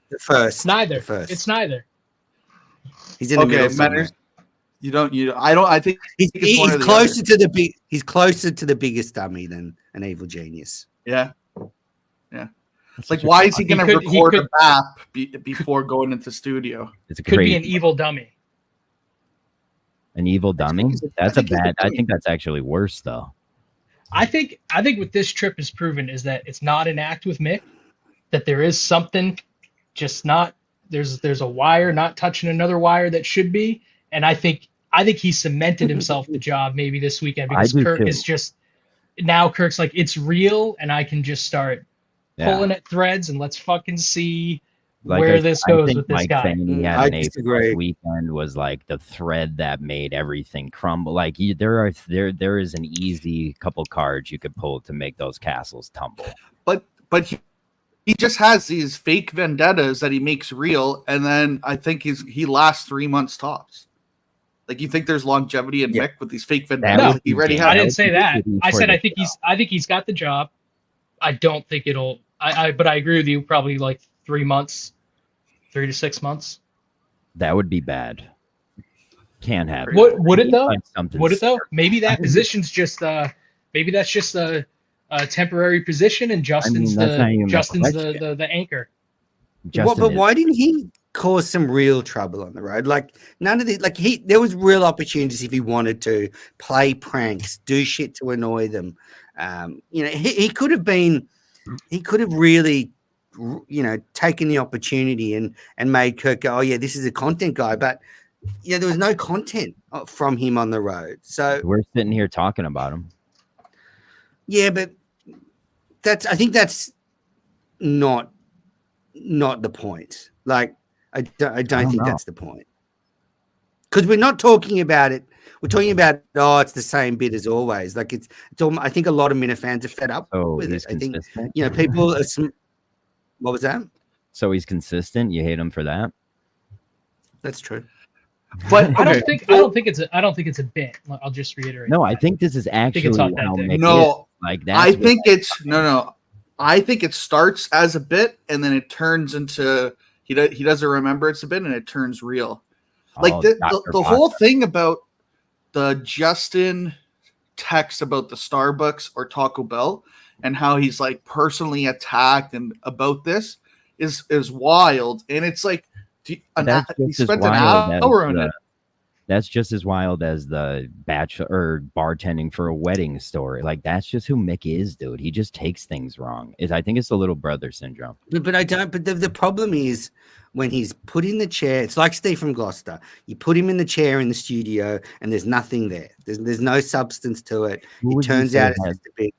The first. Neither. The first. It's neither. He's in the middle Okay, somewhere. Manners. You don't. You. I don't. I think He's it's one or the closer to the big. He's closer to the biggest dummy than an evil genius. yeah. Like, why is he going to could- he record could- a map before going into studio? It's a Could be crazy, an evil dummy. an evil dummy. he's a- That's I a think he's a bad. I dummy. think that's actually worse though. I think what this trip has proven is that it's not an act with Mick, that there is something just not there's a wire not touching another wire that should be. And I think he cemented himself the job maybe this weekend because do Kirk too. is just now Kirk's like, it's real and I can just start pulling at threads and let's fucking see where this I goes think with this Mike guy. saying he I had an disagree. A+ weekend was like the thread that made everything crumble. Like there is an easy couple cards you could pull to make those castles tumble. But he just has these fake vendettas that he makes real, and then I think he lasts 3 months tops. Like, you think there's longevity in Yeah. Mick with these fake That vendettas? would He be already dangerous. I had. didn't say that. I said For I think he's got the job. I don't think it'll. But I agree with you. Probably like 3 months, 3 to 6 months. That would be bad. Can't happen. What would it though? Find something Would it though? serious. Maybe that position's just maybe that's just a temporary position, and Justin's that's not even a Justin's question. the anchor. Justin But is- why didn't he cause some real trouble on the road? Like none of the there was real opportunities if he wanted to play pranks, do shit to annoy them. He could have really, taken the opportunity and made Kirk go, oh yeah, this is a content guy. But there was no content from him on the road. So We're sitting here talking about him. yeah, but I think that's not the point. Like I don't think know. that's the point. Because we're not talking about it. We're talking about it's the same bit as always. Like it's I think a lot of Minna fans are fed up So with he's it. I think consistent. people are. What was that? So he's consistent. You hate him for that. That's true. But I okay, don't think it's a bit. I'll just reiterate. No, I think this is actually it's how authentic. Mick is. no, Like that. I think it's no. I think it starts as a bit, and then it turns into he doesn't remember it's a bit, and it turns real. Like the whole thing about the Justin text about the Starbucks or Taco Bell and how he's like personally attacked and about this is wild, and it's like he spent an hour on it. That's just as wild as the bachelor or bartending for a wedding story. Like that's just who Mick is, dude. He just takes things wrong. I think it's the little brother syndrome. But I don't. But the problem is when he's put in the chair. It's like Steve from Gloucester. You put him in the chair in the studio, and there's nothing there. There's no substance to it. Who It turns out it's just a bit.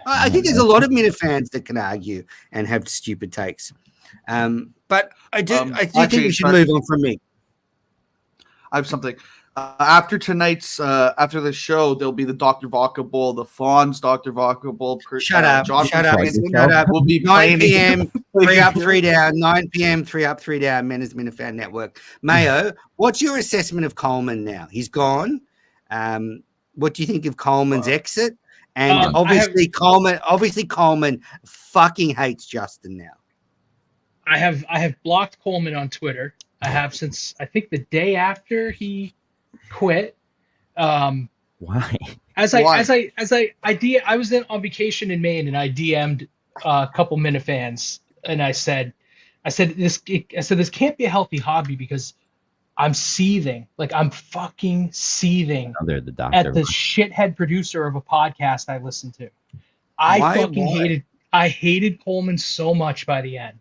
I think there's a lot of Minna fans that can argue and have stupid takes. But I do think we should move on from me. I have something. After tonight's, after the show, there'll be the Dr. Vodka Bowl, the Fawns Dr. Vodka Bowl. Shut up. Shut up. We'll be 9 playing. p.m., 3 up, 3 down. 9 p.m., 3 up, 3 down. Mena's Minifan Network. Mayo, what's your assessment of Coleman now? He's gone. What do you think of Coleman's exit? And obviously Coleman fucking hates Justin now. I have blocked Coleman on Twitter. I have since I think the day after he quit. Why? I was on vacation in Maine, and I DM'd a couple Minifans, and I said this can't be a healthy hobby because I'm seething, like I'm fucking seething They're the doctor. at the shithead producer of a podcast I listened to. I hated Coleman so much by the end.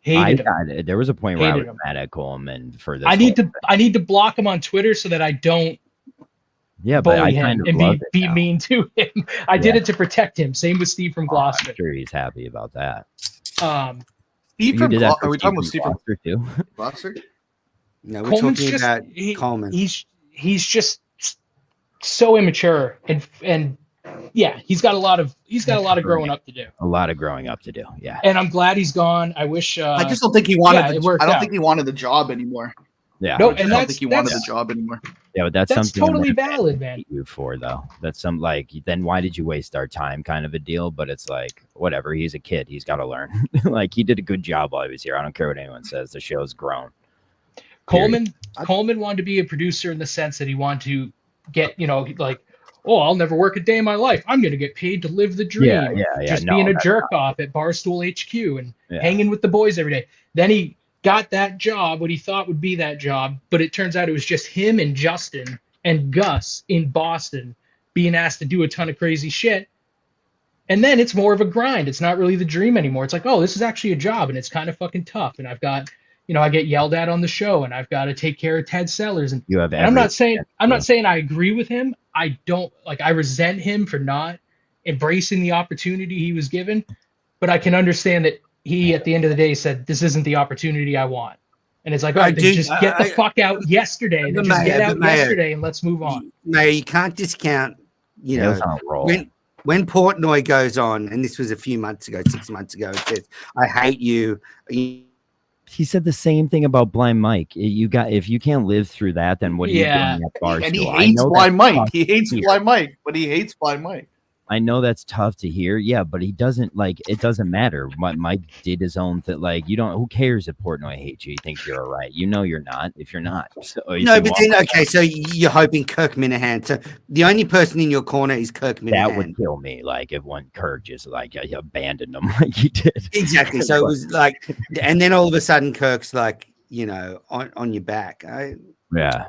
There was a point where I was mad at Coleman for this. I need to block him on Twitter so that I don't bully him and be mean to him. I did it to protect him. Same with Steve from Gloucester. I'm sure he's happy about that. Are we talking about Steve from Gloucester too? Gloucester? No, we're talking about Coleman. He's just so immature and yeah, he's got a lot of growing up to do. A lot of growing up to do. Yeah. And I'm glad he's gone. I wish. I just don't think he wanted. I don't think he wanted the job anymore. Yeah. No, and I don't think he wanted the job anymore. Yeah, but that's something totally valid, man. You for though. That's some then why did you waste our time kind of a deal? But it's like whatever. He's a kid. He's got to learn. Like he did a good job while he was here. I don't care what anyone says. The show's grown. Coleman wanted to be a producer in the sense that he wanted to get I'll never work a day in my life. I'm going to get paid to live the dream. Just being a jerk off at Barstool HQ and hanging with the boys every day. Then he got that job, what he thought would be that job, but it turns out it was just him and Justin and Gus in Boston being asked to do a ton of crazy shit. And then it's more of a grind. It's not really the dream anymore. It's like, oh, this is actually a job and it's kind of fucking tough. And I've got, I get yelled at on the show and I've got to take care of Ted Sellers. And I'm not saying I agree with him. I resent him for not embracing the opportunity he was given, but I can understand that he, at the end of the day, said, this isn't the opportunity I want. And it's like, all right, just get the fuck out yesterday. Get out yesterday and let's move on. Mayor, you can't discount, when Portnoy goes on, and this was a few months ago, 6 months ago, it says, I hate you. He said the same thing about Blind Mike. If you can't live through that, then what are you doing at Barstool? And he hates Blind Mike. He hates Blind Mike, but he hates Blind Mike. I know that's tough to hear. Yeah, but he doesn't it doesn't matter. Mike did his own thing. Who cares if Portnoy hates you? You think you're all right. You're not if you're not. So so you're hoping Kirk Minihane. So the only person in your corner is Kirk Minihane. That would kill me. If one Kirk just abandoned him like he did. Exactly. So it was and then all of a sudden Kirk's on your back. Yeah.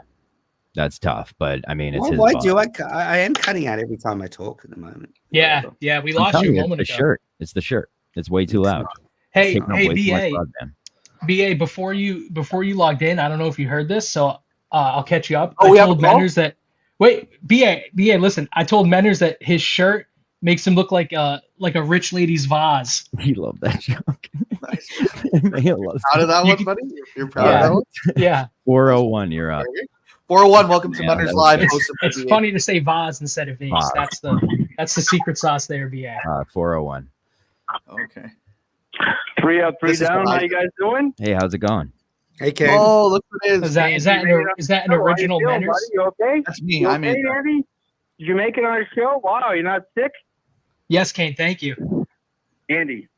That's tough, but I mean, it's why do I am cutting out every time I talk at the moment. Yeah, we lost you a moment ago. It's the shirt. It's way too loud. Hey, BA, before you logged in, I don't know if you heard this, so I'll catch you up. I told Menners that. Wait, BA, listen. I told Menners that his shirt makes him look like a rich lady's vase. He loved that joke. Nice. Proud of that one, buddy? You're proud of that one? Yeah. 401, you're up. 401, welcome to Menners Live. It's funny to say vase instead of vase. That's the secret sauce there, BA. 401. Okay. 3 up, 3 down. How you guys doing? Hey, how's it going? Hey, Ken. Oh, look what it is. Is that an original Menners? You okay? That's me. I made that. Andy? Did you make it on our show? Wow, you're not sick? Yes, Kane. Thank you. Andy.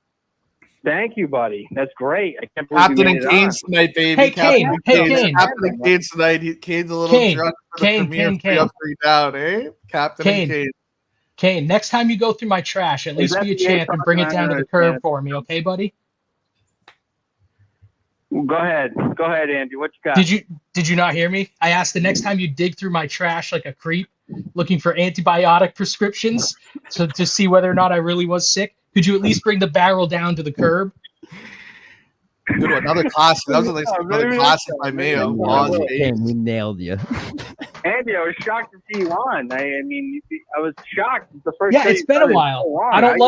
Thank you, buddy. That's great. I can't believe Captain and Kane's tonight, baby. Hey, Kane. Captain and Kane's tonight. Kane's a little drunk for the premiere. 3 up, 3 down, eh? Captain and Kane. Kane, next time you go through my trash, at least be a champ and bring it down to the curb for me, okay, buddy? Go ahead, Andy. What you got? Did you not hear me? I asked the next time you dig through my trash like a creep, looking for antibiotic prescriptions, to see whether or not I really was sick. Could you at least bring the barrel down to the curb? Good one. Another classic. That was another classic by Mayo. We nailed you. Andy, I was shocked to see you on. I mean, I was shocked. The first. Yeah, it's been a while. I don't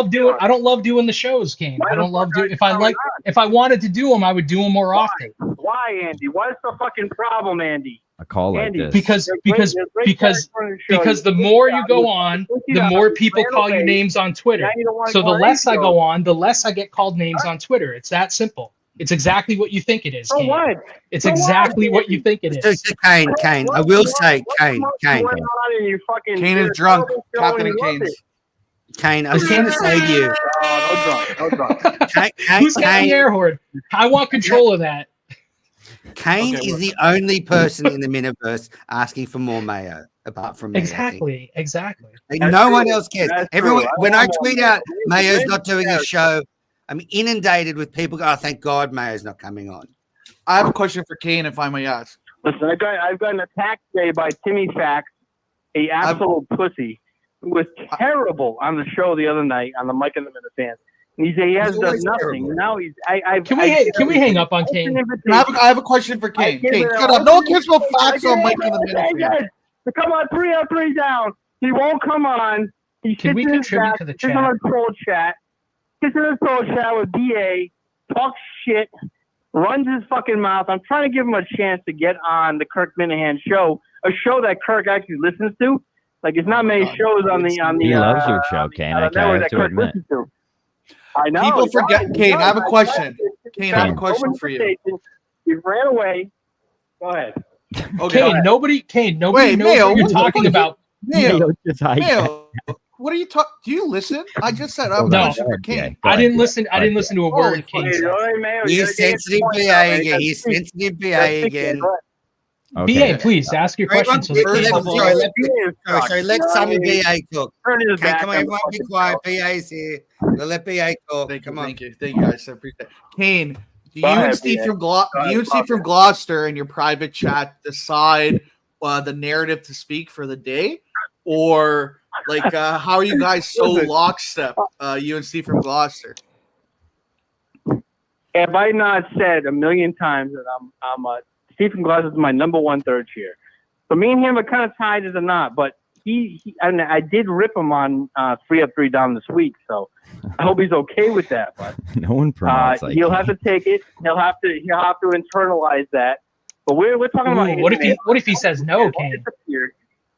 love doing the shows, Kane. I don't love doing. If I wanted to do them, I would do them more often. Why, Andy? What's the fucking problem, Andy? A call like Andy, this. Because the more you go on, the more people call you names on Twitter. So the less I go on, the less I get called names on Twitter. It's that simple. It's exactly what you think it is, Kane. It's exactly what you think it is. Kane, I will say, Kane. Kane is drunk. Captain and Kane's. Kane, I was going to say to you. No drunk. Who's got the air horn? I want control of that. Kane Okay, is the only person in the Miniverse asking for more Mayo, apart from me. Exactly. Like, no one else cares. That's Everyone, true. when I want tweet more out Mayo. Mayo's not doing a show, I'm inundated with people. Oh, thank God Mayo's not coming on. I have a question for Kane, if I may ask. Listen, I've gotten attacked today by Timmy Fax, a absolute pussy, who was terrible on the show the other night on the Mike and the Minifan. And he has He's done always nothing. terrible. Now he's. Can we hang up on Kane? I have a question for Kane. Kane, shut up. No one cares about facts on Mike and the Minifan. To come on 3 on 3 down. He won't come on. He Can we contribute to the sits on a troll chat. Sits in a troll chat with BA. Talks shit. Runs his fucking mouth. I'm trying to give him a chance to get on the Kirk Minihane show, a show that Kirk actually listens to. Like, it's not many shows on the He loves your show, Kane. I have to admit. I know. People forget. Kane, I have a question. Kane, I have a question for you. He ran away. Go ahead. Okay. Kane, nobody knows Mayo, what you're talking about. Mayo, Mayo, what are you talking? Do you listen? I just said I have a No. question for Kane. I didn't listen. I didn't listen to a word Kane said. He's sensitive BA again. He's sensitive BA again. Okay. BA, please ask your Right, question. So first of all, let Simon BA talk. Turn his Okay, back. come on, everyone be quiet. BA's here. We'll let BA talk. Come on. Thank you, guys. I appreciate it. Kane, do Go you ahead, and Steve BA. from Gloucester in your private chat decide the narrative to speak for the day, or like how are you guys so lockstep? You and Steve from Gloucester. Have I not said a million times that I'm Stephen Glass is my number one third chair. So me and him are kind of tied as a knot, but I did rip him on 3 up 3 down this week, so I hope he's okay with that. But No one promotes like he'll have to take it. He'll have to internalize that. But we're talking about what if he says no, Kane?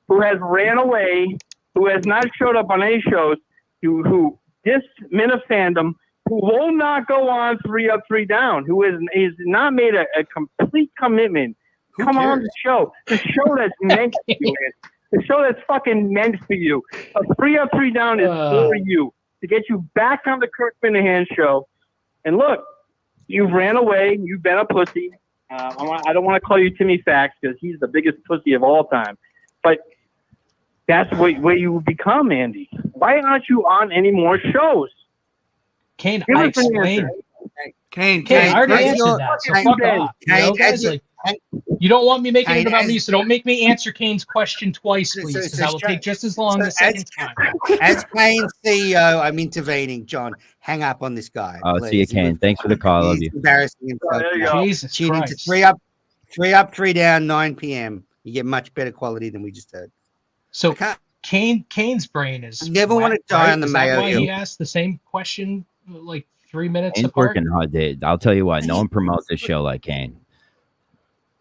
Who has ran away, who has not showed up on any shows, who dissed Minifandom, who will not go on 3 up 3 down, who is not made a complete commitment. Come on the show that's meant for you. The show that's fucking meant for you. A 3 up 3 down is for you to get you back on the Kirk Minihane show. And look, you've ran away. You've been a pussy. I don't want to call you Timmy Fax because he's the biggest pussy of all time. But that's where you become, Andy. Why aren't you on any more shows? Kane, I explained. Kane, I already answered that. So fuck off. Guys, you don't want me making it about me, so don't make me answer Kane's question twice, please, because that will take just as long the second time. As Kane's CEO, I'm intervening. John, hang up on this guy. Oh, see you, Kane. Thanks for the call. Love He's you. embarrassing himself. There you go. Jesus Tune into Christ. 3 up, 3 down, 9 p.m. You get much better quality than we just heard. So Kane's brain is. You never want to die on the Is that Mayo why Hill. he asked the same question like 3 minutes Kane's apart? working hard, dude. I'll tell you what. No one promotes this show like Kane.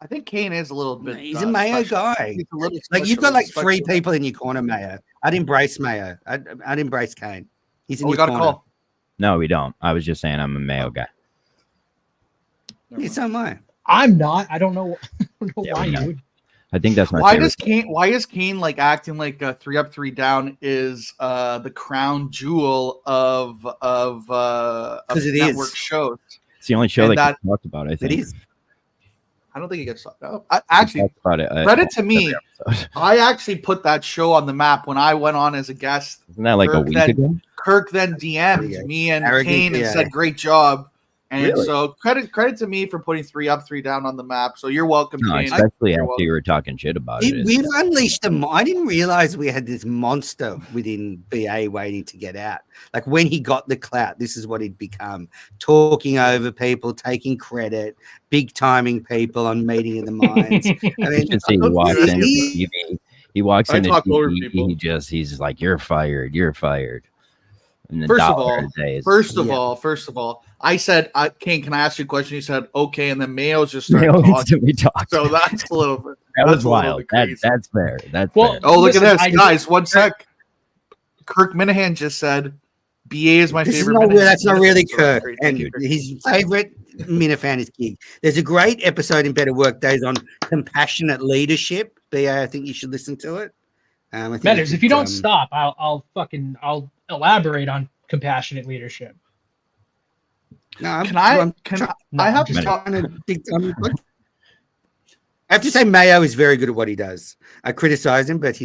I think Kane is a little bit. He's a Mayo guy. He's a little Like you've got like special. 3 people in your corner, Mayo. I'd embrace Mayo. I'd embrace Kane. He's in We your got a corner. call. No, we don't. I was just saying I'm a Mayo guy. Yeah, so am I. I'm not. I don't know, Yeah, why we know. you would. I think that's my Why favorite. is Kane like acting like 3 up 3 down is the crown jewel of it network is. shows? It's the only show And that that- gets talked about, I think. It is. I don't think he gets talked about. Actually, Talked about it, credit to me. every episode. I actually put that show on the map when I went on as a guest. Isn't that like a Kirk week then- ago? Kirk then DM'd me and Arrogant Kane and PA. said, "Great job." And Really? so credit to me for putting 3 up 3 down on the map. So you're welcome, No, Kane. especially You're after welcome. you were talking shit about it. We've unleashed I didn't realize we had this monster within BA waiting to get out. Like when he got the clout, this is what he'd become: talking over people, taking credit, big timing people on Meeting of the Minds. I mean, You should see he walks into he- TV. He walks I into talk over TV. people. He's like, "You're fired. You're fired." And the First of dollar all, a day is- First of Yeah. all, I said, "Kane, can I ask you a question?" He said, "Okay," and then Mayo's just started Mayo talking. instantly talked. So that's a little bit. That that's was a little wild. bit crazy. That's fair. That's Well, fair. Oh, look Listen, at I this, guys! One sec. Kirk Minihane just said, "BA is my This is favorite." not, Minihane." that's not really So that's Kirk. great. Thank And you, Kirk. his favorite Minifan is Gig. There's a great episode in Better Work Days on compassionate leadership. BA, I think you should listen to it. I think Matters. you If you should, don't stop, I'll elaborate on compassionate leadership. No, Can I have just to talk? trying to dig I have to say Mayo is very good at what he does. I criticize him, but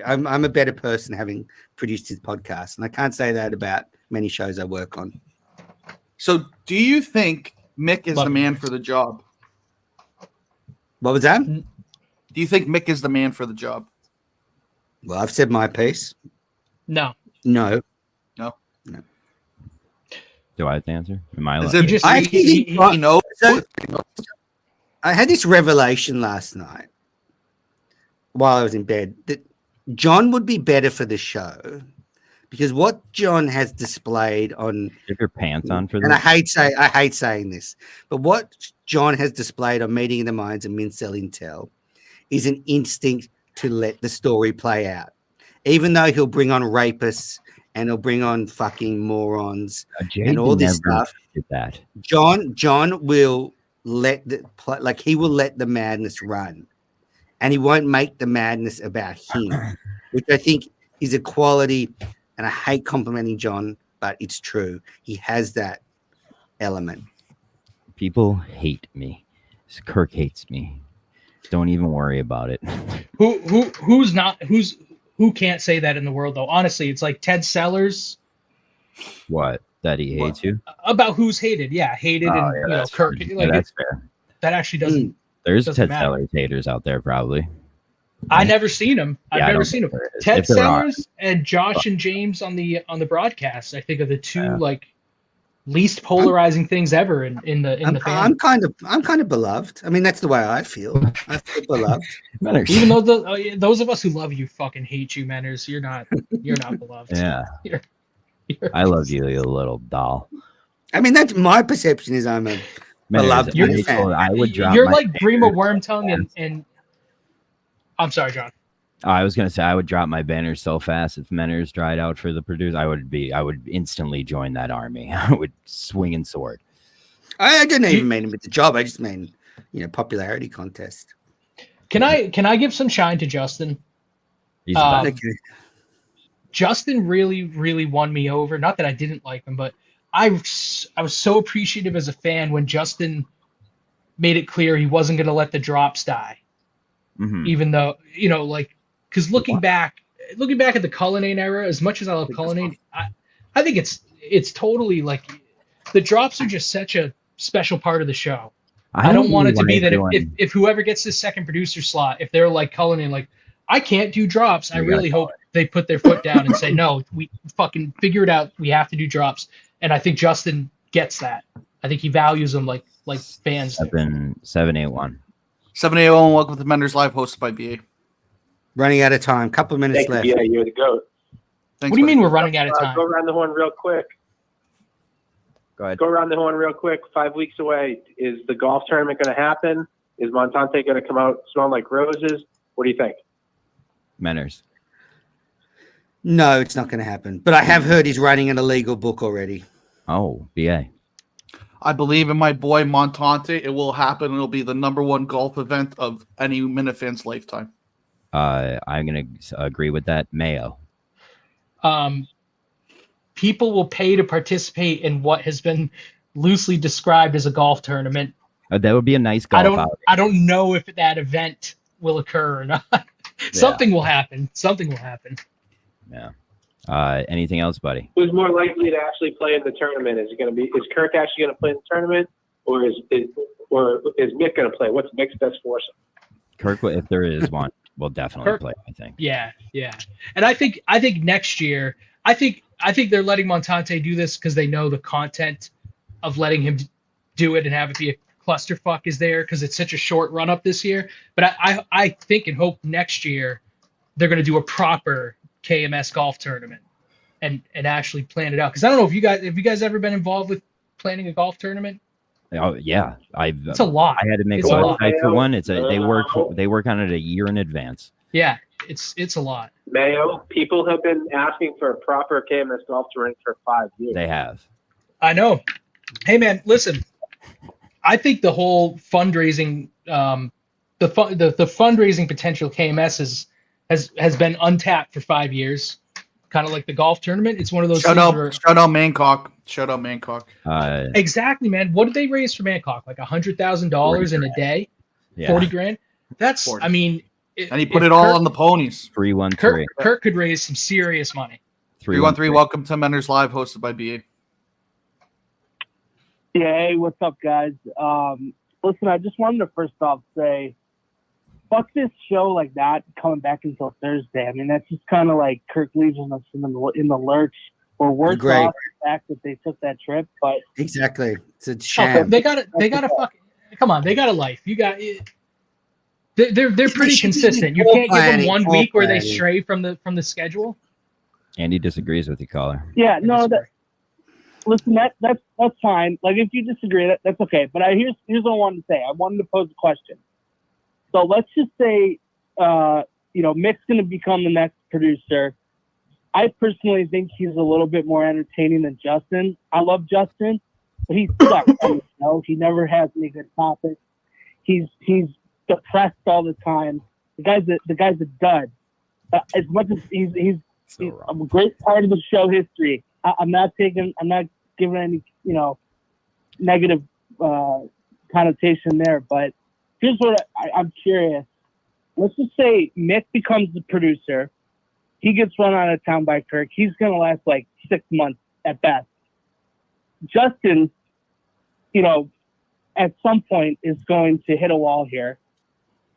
I'm a better person having produced his podcast, and I can't say that about many shows I work on. So, do you think Mick is the man for the job? What was that? Do you think Mick is the man for the job? Well, I've said my piece. No. No. Do I have to answer? Am I? I had this revelation last night while I was in bed that John would be better for the show because what John has displayed on Get your pants on for this. And I hate saying this, but what John has displayed on Meeting in the Minds and Mincel Intel is an instinct to let the story play out. Even though he'll bring on rapists and he'll bring on fucking morons and all this stuff. That. John will let he will let the madness run, and he won't make the madness about him, which I think is a quality. And I hate complimenting John, but it's true. He has that element. People hate me. Kirk hates me. Don't even worry about it. Who can't say that in the world though? Honestly, it's like Ted Sellers. What? That he hates you? About who's hated. Yeah, hated and Kirk. Like, that's fair. That actually doesn't. There's doesn't Ted Sellers haters out there probably. I never seen him. I've never seen him. Ted Sellers and Josh and James on the broadcast, I think, are the two least polarizing things ever in the family. I'm kind of beloved. I mean, that's the way I feel. I feel beloved. Even though those of us who love you fucking hate you, Manners. You're not beloved. Yeah. I love you, you little doll. I mean, that's my perception. Is I'm a beloved. I would drop. You're like Brima Wormtongue and. I'm sorry, John. I was gonna say I would drop my banner so fast if Menners dried out for the producer. I would instantly join that army. I would swing and sword. I didn't even mean him with the job. I just mean popularity contest. Can I give some shine to Justin? Justin really, really won me over. Not that I didn't like him, but I was so appreciative as a fan when Justin made it clear he wasn't going to let the drops die. Mm-hmm. Even though, because looking back at the Cullinane era, as much as I love Cullinane, I think it's totally like the drops are just such a special part of the show. I don't want it to be that if whoever gets this second producer slot, if they're like Cullinane, like I can't do drops, I really hope they put their foot down and say, no, we fucking figure it out. We have to do drops. And I think Justin gets that. I think he values them like fans. 781. 781, welcome to Menders Live, hosted by BA. Running out of time. Couple of minutes left. Yeah, you're the GOAT. Thanks, what do you mean we're running out of time? Go around the horn real quick. Go ahead. Go around the horn real quick. 5 weeks away. Is the golf tournament going to happen? Is Montante going to come out smelling like roses? What do you think? Menners. No, it's not going to happen. But I have heard he's writing an illegal book already. Oh, BA. I believe in my boy Montante. It will happen. It'll be the #1 golf event of any Minifan's lifetime. I'm going to agree with that. Mayo. People will pay to participate in what has been loosely described as a golf tournament. That would be a nice golf outing. I don't know if that event will occur or not. Something will happen. Something will happen. Yeah. Anything else, buddy? Who's more likely to actually play in the tournament? Is Kirk actually going to play in the tournament, or is Mick going to play? What's Mick's best foursome? Kirk, if there is one, will definitely play. I think. Yeah. And I think next year, I think they're letting Montante do this because they know the content of letting him do it and have it be a clusterfuck is there because it's such a short run up this year. But I think and hope next year they're going to do a proper KMS golf tournament and actually plan it out. Because I don't know if you guys ever been involved with planning a golf tournament? Oh yeah, it's a lot. I had to make a website for one. They work on it a year in advance. Yeah, it's a lot. Mayo, people have been asking for a proper KMS golf tournament for 5 years. They have. I know. Hey man, listen. I think the whole fundraising, the fundraising potential KMS has been untapped for 5 years, kind of like the golf tournament. It's one of those shout out Mancock. Exactly, man. What did they raise for Mancock? Like $100,000 in a day? Yeah. 40 grand. That's 40. I mean, And he put it all on the ponies. 313. Kirk could raise some serious money. 313. Welcome to Menners Live, hosted by BA. Yeah, hey, what's up, guys? Listen, I just wanted to first off say, fuck this show like that coming back until Thursday. I mean, that's just kind of like Kirk leaving us in the lurch. Or worse off the fact that they took that trip, but exactly, it's a sham. They got a fucking come on. They got a life. You got. They're pretty consistent. You can't give them 1 week where they stray from the schedule. Andy disagrees with you, caller. Yeah, no. Listen, that's fine. Like if you disagree, that's okay. But here's what I wanted to say. I wanted to pose a question. So let's just say, Mick's going to become the next producer. I personally think he's a little bit more entertaining than Justin. I love Justin, but he sucks on the show. He never has any good topics. He's depressed all the time. The guy's a dud. As much as he's a great part of the show history. I'm not giving any negative connotation there. But here's what I'm curious. Let's just say Mick becomes the producer. He gets run out of town by Kirk. He's going to last like 6 months at best. Justin, at some point is going to hit a wall here.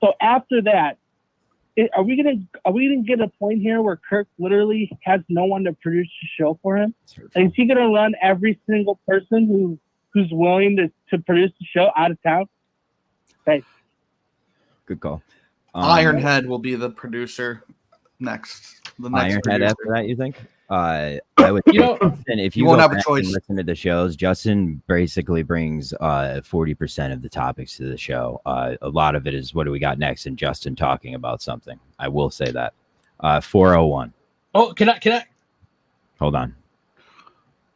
So after that, are we gonna get a point here where Kirk literally has no one to produce the show for him? And is he gonna run every single person who's willing to produce the show out of town? Thanks. Good call. Ironhead will be the producer next. The next Ironhead producer. after that, you think? I would. If you won't go have a back choice. and listen to the shows, Justin basically brings 40% of the topics to the show. A lot of it is what do we got next, and Justin talking about something. I will say that. 401. Oh, can I? Hold on.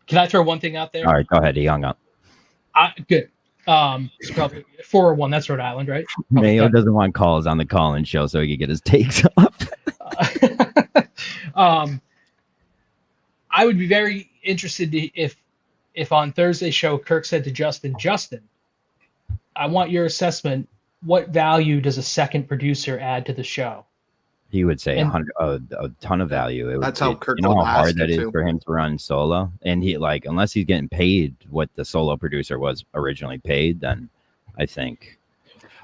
Can I throw one thing out there? All right, go ahead. He hung up. Good. It's probably 401. That's Rhode Island, right? Mayo doesn't want calls on the call-in show so he can get his takes up. I would be very interested if on Thursday's show Kirk said to Justin, I want your assessment. What value does a second producer add to the show? He would say a ton of value. That's how Kirk. You know how hard that is for him to run solo, and he unless he's getting paid what the solo producer was originally paid, then I think.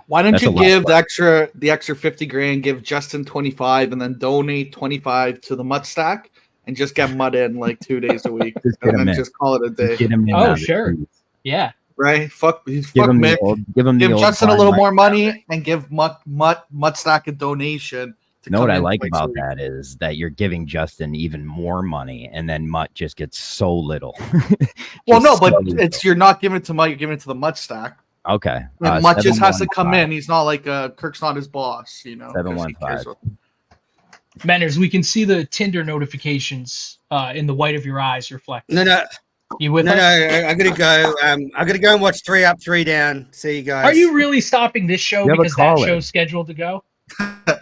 Why don't you give the extra 50 grand? Give Justin 25, and then donate 25 to the Mutt Stack, and just get Mutt in like 2 days a week, and then just call it a day. Oh, sure, yeah. Right? Fuck Mick. Give Justin a little more money, and give Mutt Stack a donation. You know what I like about that is that you're giving Justin even more money, and then Mutt just gets so little. Well, no, but you're not giving it to Mutt, you're giving it to the Mutt Stack. Okay. And Mutt just has to come in. He's not like Kirk's not his boss, 715. Manners, we can see the Tinder notifications in the white of your eyes reflected. No. You with us? No, I'm gonna go. I'm gonna go and watch 3 Up, 3 Down. See you guys. Are you really stopping this show because that show's scheduled to go?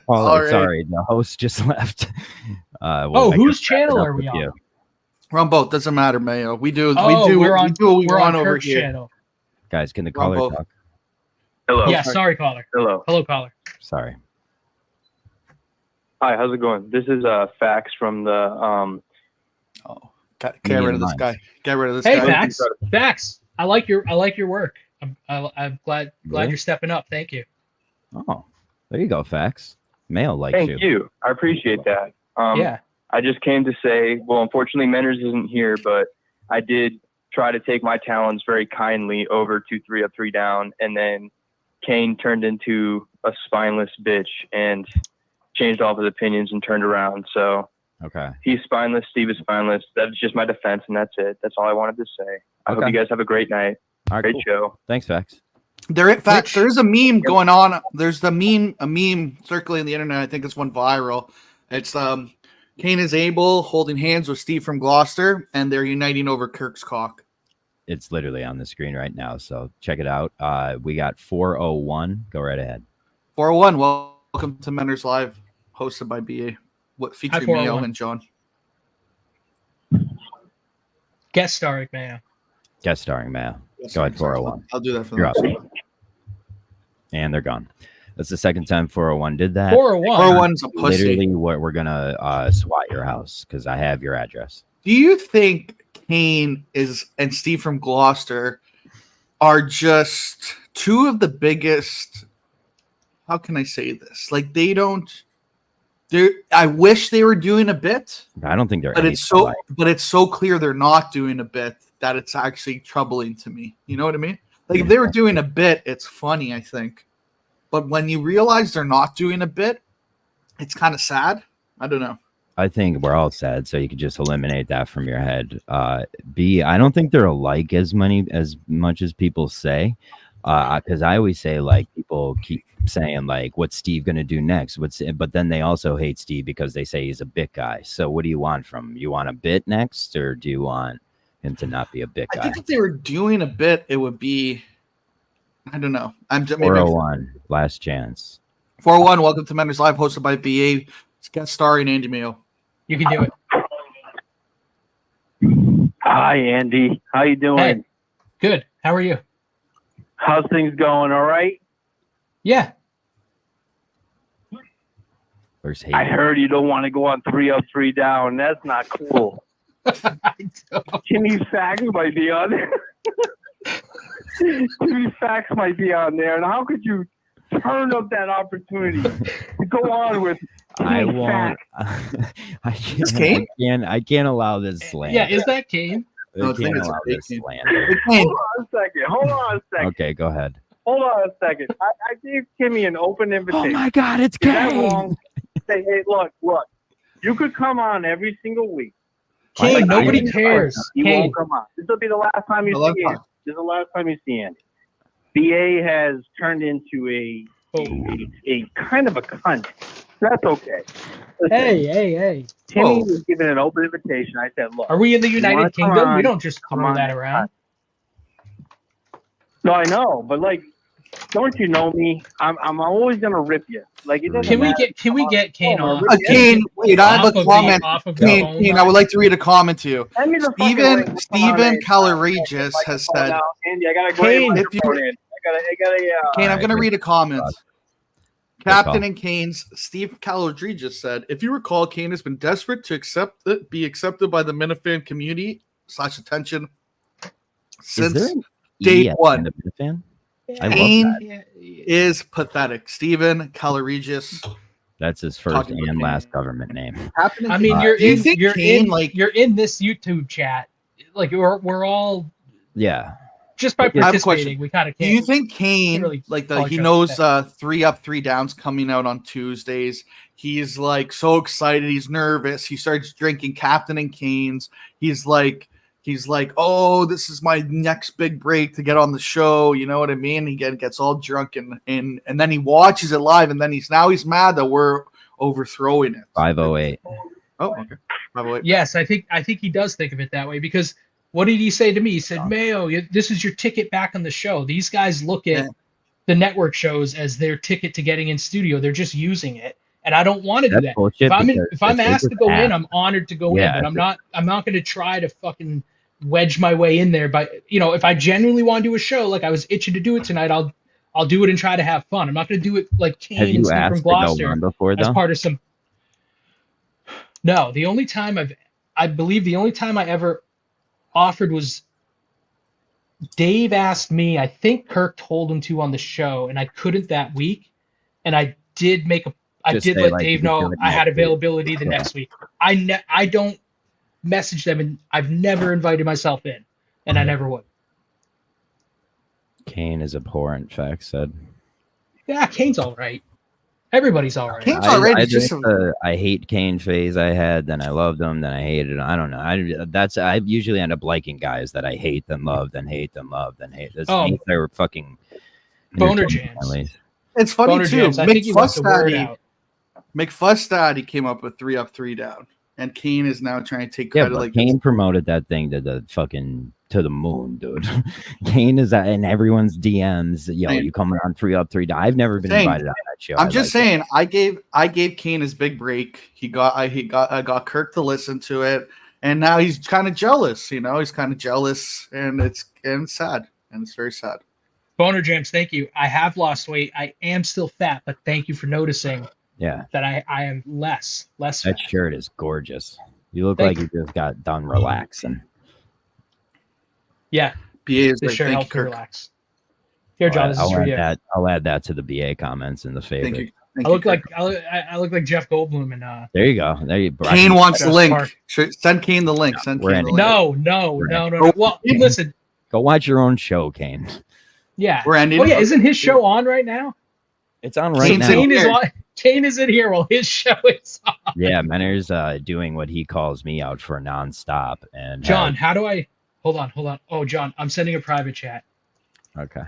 Sorry, the host just left. Whose channel are we on? We're on both. Doesn't matter, Mayo. We do what we want over here. Channel. Guys, can the caller talk? Hello. Yeah, sorry, caller. Hello, caller. Sorry. Hi, how's it going? This is Fax from the Get rid of this guy. Get rid of this guy. Hey, Fax. I like your work. I'm glad you're stepping up. Thank you. Oh, there you go, Fax. Mail likes you. Thank you. I appreciate that. Yeah. I just came to say, well, unfortunately, Menners isn't here, but I did try to take my talents very kindly over to 3 Up, 3 Down, and then Kane turned into a spineless bitch and changed all of his opinions and turned around. So okay, he's spineless, Steve is spineless. That's just my defense, and that's it. That's all I wanted to say. I hope you guys have a great night. All right, great show. Thanks, Fax. There's a meme going on. There's a meme circulating the internet. I think it's one viral. It's Kane is Abel holding hands with Steve from Gloucester, and they're uniting over Kirk's cock. It's literally on the screen right now, so check it out. We got 401. Go right ahead. 401. Welcome to Menners Live, hosted by BA. Featuring Mayo and John. Guest starring Mayo. Go ahead, 401. I'll do that for You're them. up. and they're gone. That's the second time 401 did that. 401's a pussy. Literally, what we're gonna SWAT your house because I have your address. Do you think Kane and Steve from Gloucester are just two of the biggest? How can I say this? Like I wish they were doing a bit. I don't think they're. But it's so clear they're not doing a bit that it's actually troubling to me. You know what I mean? Like if they were doing a bit, it's funny, I think. But when you realize they're not doing a bit, it's kind of sad. I don't know. I think we're all sad, so you could just eliminate that from your head. B, I don't think they're alike as much as people say. Because I always say, like, people keep saying, like, what's Steve going to do next? But then they also hate Steve because they say he's a bit guy. So what do you want from him? You want a bit next, or do you want him to not be a bit guy? I think if they were doing a bit, it would be, I don't know. I'm just 401, last chance. 401, welcome to Men's Live, hosted by BA. Guest starring Andy Mayo. You can do it. Hi, Andy. How you doing? Hey, good. How are you? How's things going? All right? Yeah. I heard you don't want to go on 3 up, 3 down. That's not cool. Jimmy Fax might be on there. Jimmy Fax might be on there. And how could you turn up that opportunity to go on with I won't. I can't allow this slander. Yeah, is that Kane? No, I think it's a big Hold on a second. Okay, go ahead. Hold on a second. I gave Kimmy an open invitation. Oh my God, it's Is that Kane. wrong? Say, hey, look. You could come on every single week. Kane, nobody cares. You Kane. won't come on. This will be the last time you see Andy. This is the last time you see Andy. BA has turned into a kind of a cunt. That's okay. Listen, Hey. Timmy was given an open invitation. I said, look. Are we in the United Kingdom? We don't just Come throw on. that around. No, I know, but like, don't you know me? I'm always gonna rip you. Like, it doesn't matter. Can we get Kane off? Kane, wait, I have a comment. Off of the phone Kane, I would like to read a comment to you. Send me the fucking link. Stephen Caloregis has said, Andy, I gotta go Kane, in. if you- I Kane, I'm going to read a comment. Good Captain call. and Kane's Steve Caloregis said, if you recall, Kane has been desperate to be accepted by the Minifan community / attention Is there since an day E at the one. end of Minifan? I love Kane that. is pathetic. Stephen Caloregis. That's his first Talking about and Kane. last government name. Captain and I mean, Kane. you're Do you in. think You're Kane, in. You're in this YouTube chat. Like we're all Yeah. just by I have a participating. question. We kind of Do you can't. think Kane, really like call he each other knows that. 3 up, 3 downs coming out on Tuesdays? He's like so excited. He's nervous. He starts drinking Captain and Kane's. He's like, oh, this is my next big break to get on the show. You know what I mean? He gets all drunk and then he watches it live, and then he's mad that we're overthrowing it. 508. Oh, okay. 508. Yes, I think he does think of it that way because what did he say to me? He said, Mayo, this is your ticket back on the show. These guys look at the network shows as their ticket to getting in studio. They're just using it. And I don't want to do That's that. bullshit If I'm because asked to it's go app. in, I'm honored to go Yeah, in, but I'm not going to try to fucking wedge my way in there. But if I genuinely want to do a show, like I was itching to do it tonight, I'll do it and try to have fun. I'm not going to do it like Have Kane and you Steve asked from to go Gloucester on before as though? part of some. No, the only time I believe the only time I ever offered was Dave asked me. I think Kirk told him to on the show, and I couldn't that week. And I did Just did say, let like, Dave you can do know it I had next week. availability the next week. I don't message them, and I've never invited myself in, and I never would. Kane is abhorrent, Fax said. Yeah, Kane's all right. Everybody's all right. Kane's all right. I It's just I hate Kane phase I had, then I loved him, then I hated him. I don't know. I usually end up liking guys that I hate, then love, then hate, then love, then hate. This means they were fucking Boner entertaining, jams. at least. it's funny Boner too. jams. I think he wants the word out. McFuss came up with 3 up, 3 down, and Kane is now trying to take Yeah, credit. but like Kane promoted that thing to the moon, dude. Kane is in everyone's DMs. Yo, Man. you coming on 3 up, 3 down? I've never been Saying- invited on that show. I'm just saying, I gave Kane his big break. I got Kirk to listen to it, and now he's kind of jealous. He's kind of jealous, and it's sad, and it's very sad. Boner Jams, thank you. I have lost weight. I am still fat, but thank you for noticing. Yeah, that I am less that fat. shirt is gorgeous. You look Thank like you just got done relaxing. Yeah, BA is this like, shirt thank helps you, me Kirk. relax. Here, John, this is for you. I'll add that to the BA comments in the favorite. Thank you. I look like I look like Jeff Goldblum and There you go. There you. Kane wants the link. Park. Send Kane the link. Send Kane the link. No. Well, listen. Go watch your own show, Kane. Yeah. We're ending. Oh yeah, isn't his show on right now? It's on right now. Kane is in here while his show is on. Yeah, Menner's doing what he calls me out for nonstop. And John, how do I hold on? Oh, John, I'm sending a private chat. Okay.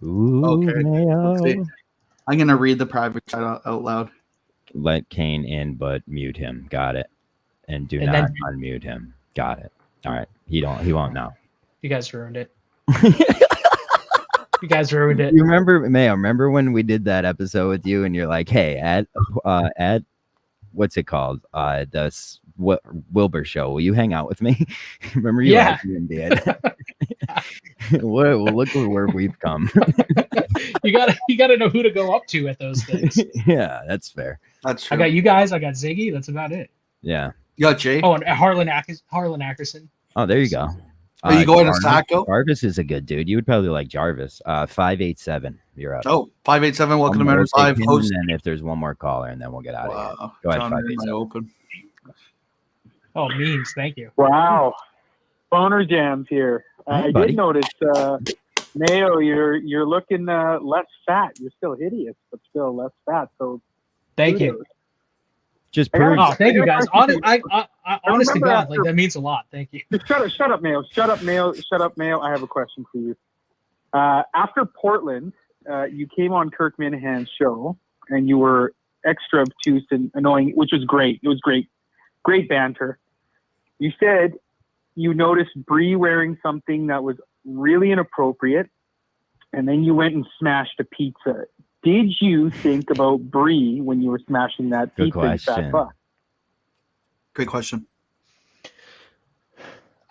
Ooh, Okay. Mayo. I'm gonna read the private chat out loud. Let Kane in, but mute him. Got it. And do not unmute him. Got it. All right. He won't know. You guys ruined it. You guys ruined it. You remember, Mayo? Remember when we did that episode with you, and you're like, "Hey, at what's it called? Wilbur show. Will you hang out with me?" Remember you? Yeah. Did. Well, look where we've come. You gotta know who to go up to at those things. Yeah, that's fair. That's true. I got you guys. I got Ziggy. That's about it. Yeah. You got Jay. Oh, and Harlan Ackerson. Oh, there you go. Are you going to Sacco? Jarvis is a good dude. You would probably like Jarvis. 587. You're up. Oh, 587. Welcome to Menner's Live. Host. And then if there's one more caller, and then we'll get out of here. Go ahead, John, 587. open. Oh, memes. Thank you. Wow. Boner Jams here. I buddy. did notice, Mayo, you're looking less fat. You're still hideous, but still less fat. So thank you. Just prove. Oh, thank you guys. Honest to God, like that means a lot. Thank you. Shut up, Mayo. Shut up, Mayo. I have a question for you. After Portland, you came on Kirk Minihane's show, and you were extra obtuse and annoying, which was great. It was great. Great banter. You said you noticed Bree wearing something that was really inappropriate, and then you went and smashed a pizza. Did you think about Bree when you were smashing that Good pizza? question. Great question.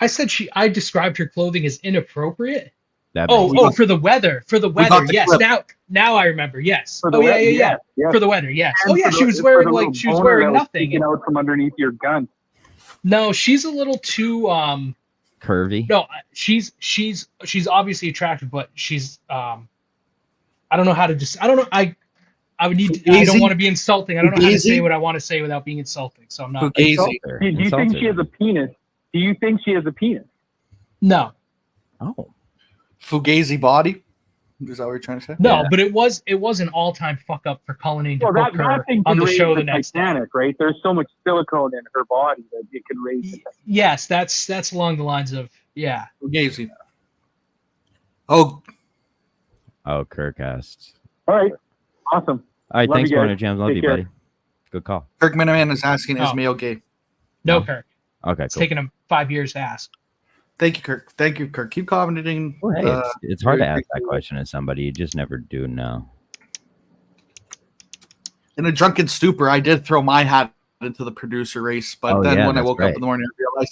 I said I described her clothing as inappropriate. That For the weather. For the weather, yes. clip. Now I remember. Yes. For the weather, yeah. For the weather, yes. And she was wearing nothing. You know, from underneath your gun. No, she's a little too curvy. No, she's obviously attractive, but she's I don't know how to just I don't know I would need to, I don't want to be insulting. I don't know how to say what I want to say without being insulting. So I'm not. Do you think she has a penis? Do you think she has a penis? No. Oh. Fugazi body. Is that what you're trying to say? No, but it was an all-time fuck up for Cullinane to book her on the show the next day. Right? There's so much silicone in her body that it could raise it. Yes, that's along the lines of Fugazi. Oh, Kirk asked. All right. Awesome. All right, Love thanks, you guys. Boner Jams. Love Take you, care. buddy. Good call. Kirk Minihane is asking, is Mayo gay? No, Kirk. Okay, It's cool. taken him 5 years to ask. Thank you, Kirk. Thank you, Kirk. Keep commenting. Well, hey, it's hard to ask that question to somebody. You just never do know. In a drunken stupor, I did throw my hat into the producer race, but then when I woke up in the morning, I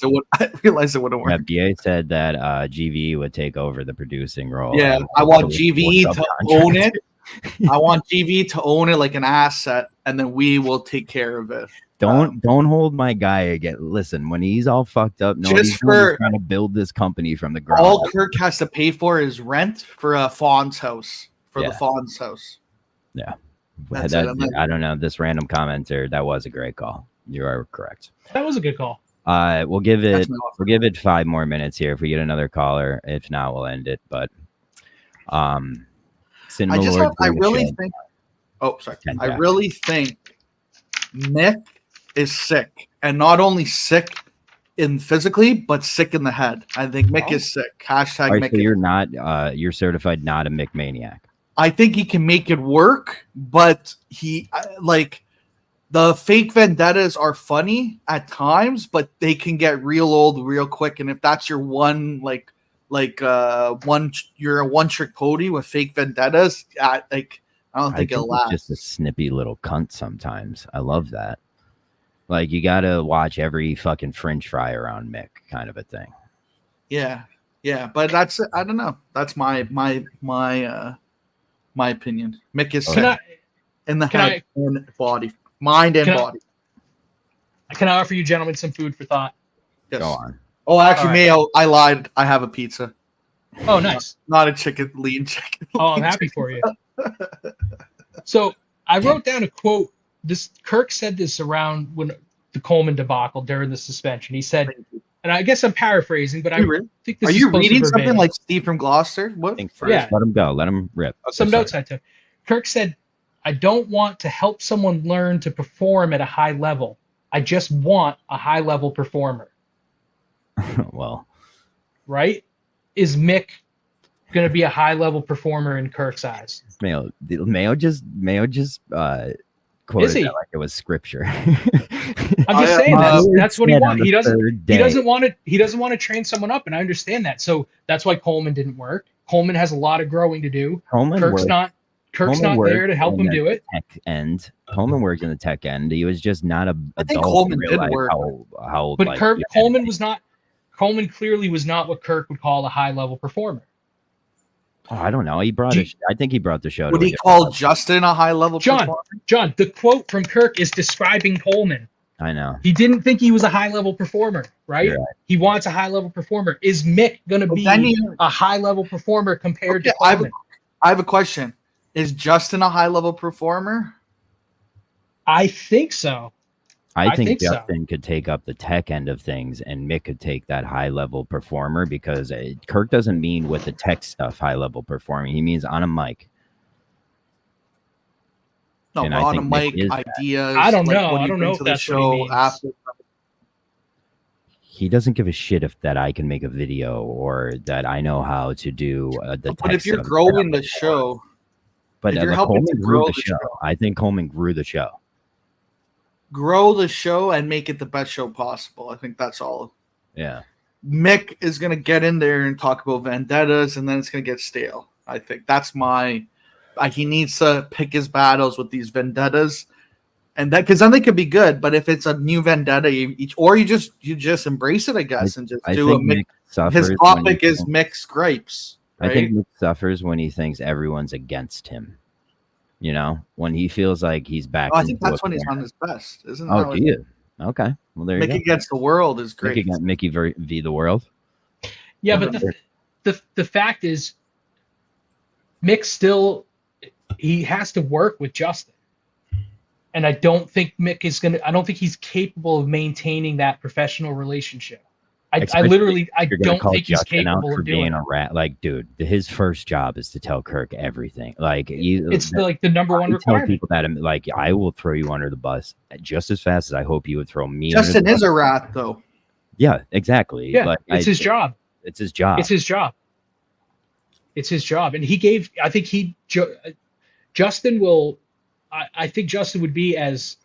realized it wouldn't work. FBA said that GV would take over the producing role. Yeah, I want GV to own it. I want GV to own it like an asset, and then we will take care of it. Don't hold my guy again. Listen, when he's all fucked up, nobody's trying to build this company from the ground. All Kirk has to pay for is rent for a Fawn's house. The Fawn's house. Yeah. I don't know. This random commenter, that was a great call. You are correct. That was a good call. We'll give it 5 more minutes here if we get another caller. If not, we'll end it. But I really think Nick is sick, and not only sick in physically, but sick in the head. I think Mick is sick. Hashtag right, Mick. So you're certified not a Mick maniac. I think he can make it work, but the fake vendettas are funny at times, but they can get real old real quick. And if that's your one, you're a one-trick pony with fake vendettas, I don't think it'll last. Just a snippy little cunt sometimes. I love that. Like, you got to watch every fucking fringe fry around Mick kind of a thing. Yeah. Yeah, but that's I don't know. That's my opinion. Mick is sick in the head and body, mind and body. Can I offer you gentlemen some food for thought? Yes. Go on. Oh, actually, Mayo, I lied. I have a pizza. Oh, nice. Not a lean chicken. Oh, I'm happy for you. So I wrote down a quote. Kirk said this around when the Coleman debacle during the suspension. He said, and I guess I'm paraphrasing, but I think this are is you reading something verbatim. like Steve from Gloucester? What? Yeah. Let him go. Let him rip. Okay, some notes I took. Kirk said, I don't want to help someone learn to perform at a high level. I just want a high level performer. Well, right? Is Mick going to be a high level performer in Kirk's eyes? Mayo just quoted that like it was scripture. I'm just saying that's what he wants. He doesn't want to train someone up, and I understand that. So that's why Coleman didn't work. Coleman has a lot of growing to do. Kirk's not there to help him do it. Tech end. Coleman worked in the tech end. He was just not a. I think Coleman did work. But Coleman clearly was not what Kirk would call a high level performer. Oh, I don't know. I think he brought the show. Would he call Justin a high level performer? John, the quote from Kirk is describing Coleman. I know. He didn't think he was a high level performer, right? He wants a high level performer. Is Mick going to be a high level performer compared to Coleman? I have a question. Is Justin a high level performer? I think so. I think Justin could take up the tech end of things, and Mick could take that high level performer, because Kirk doesn't mean with the tech stuff high level performing. He means on a mic. No, on a mic, ideas. I don't know. I don't know if that's what he means. He doesn't give a shit if that I can make a video or that I know how to do the tech. But if you're growing the show, but if you're helping to grow the show, I think Coleman grew the show. Grow the show and make it the best show possible. I think that's all. Yeah. Mick is going to get in there and talk about vendettas, and then it's going to get stale. I think that's he needs to pick his battles with these vendettas, and that, because then they could be good. But if it's a new vendetta, you just embrace it, I guess, and just do a Mick. His topic is Mick's gripes. Right? I think Mick suffers when he thinks everyone's against him. You know, when he feels like he's back. I think that's when he's on his best, isn't it? Oh, do you? Okay. Well, there you go. Mickey against the world is great. Mickey v. the world. Yeah, but the fact is, Mick still, he has to work with Justin, and I don't think Mick is gonna. I don't think he's capable of maintaining that professional relationship. I don't think he's capable of doing a rat. Like, dude, his first job is to tell Kirk everything. Like, it's the number one requirement. Tell people that, like, I will throw you under the bus just as fast as I hope you would throw me. Justin is a rat, though. Yeah, exactly. Yeah, but it's his job. It's his job. It's his job. It's his job, and he gave. I think Justin will. I think Justin would be as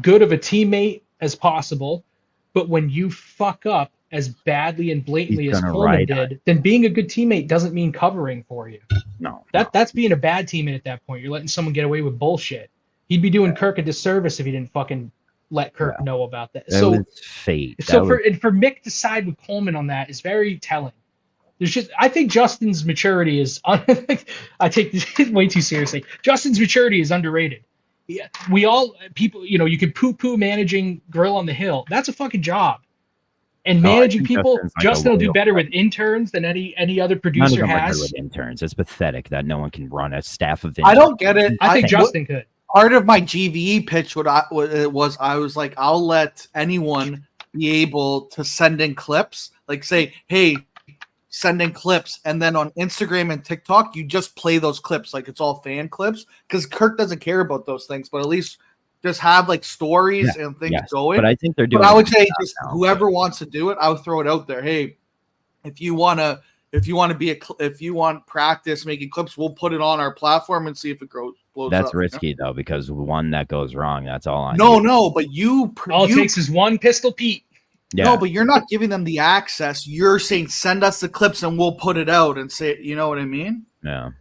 good of a teammate as possible, but when you fuck up as badly and blatantly as Coleman did, then being a good teammate doesn't mean covering for you. No. That's being a bad teammate at that point. You're letting someone get away with bullshit. He'd be doing Kirk a disservice if he didn't fucking let Kirk know about that. So was fate. For Mick to side with Coleman on that is very telling. I think Justin's maturity is I take this way too seriously. Justin's maturity is underrated. Yeah, people, you can poo-poo managing Grill on the Hill. That's a fucking job. And managing people, Justin will do better with interns than any other producer has. With interns, it's pathetic that no one can run a staff of interns. I don't get it. I think Justin could. Part of my GVE pitch, I was like, I'll let anyone be able to send in clips, like say, hey, send in clips, and then on Instagram and TikTok, you just play those clips like it's all fan clips, because Kirk doesn't care about those things, but at least just have like stories and things going. But I think they're doing. But I would say just whoever wants to do it, I would throw it out there. Hey, if you want practice making clips, we'll put it on our platform and see if it blows that's up. risky though, because one that goes wrong, that's all I. No, but all it takes is one Pistol Pete. Yeah. No, but you're not giving them the access. You're saying send us the clips and we'll put it out and say, you know what I mean? Yeah.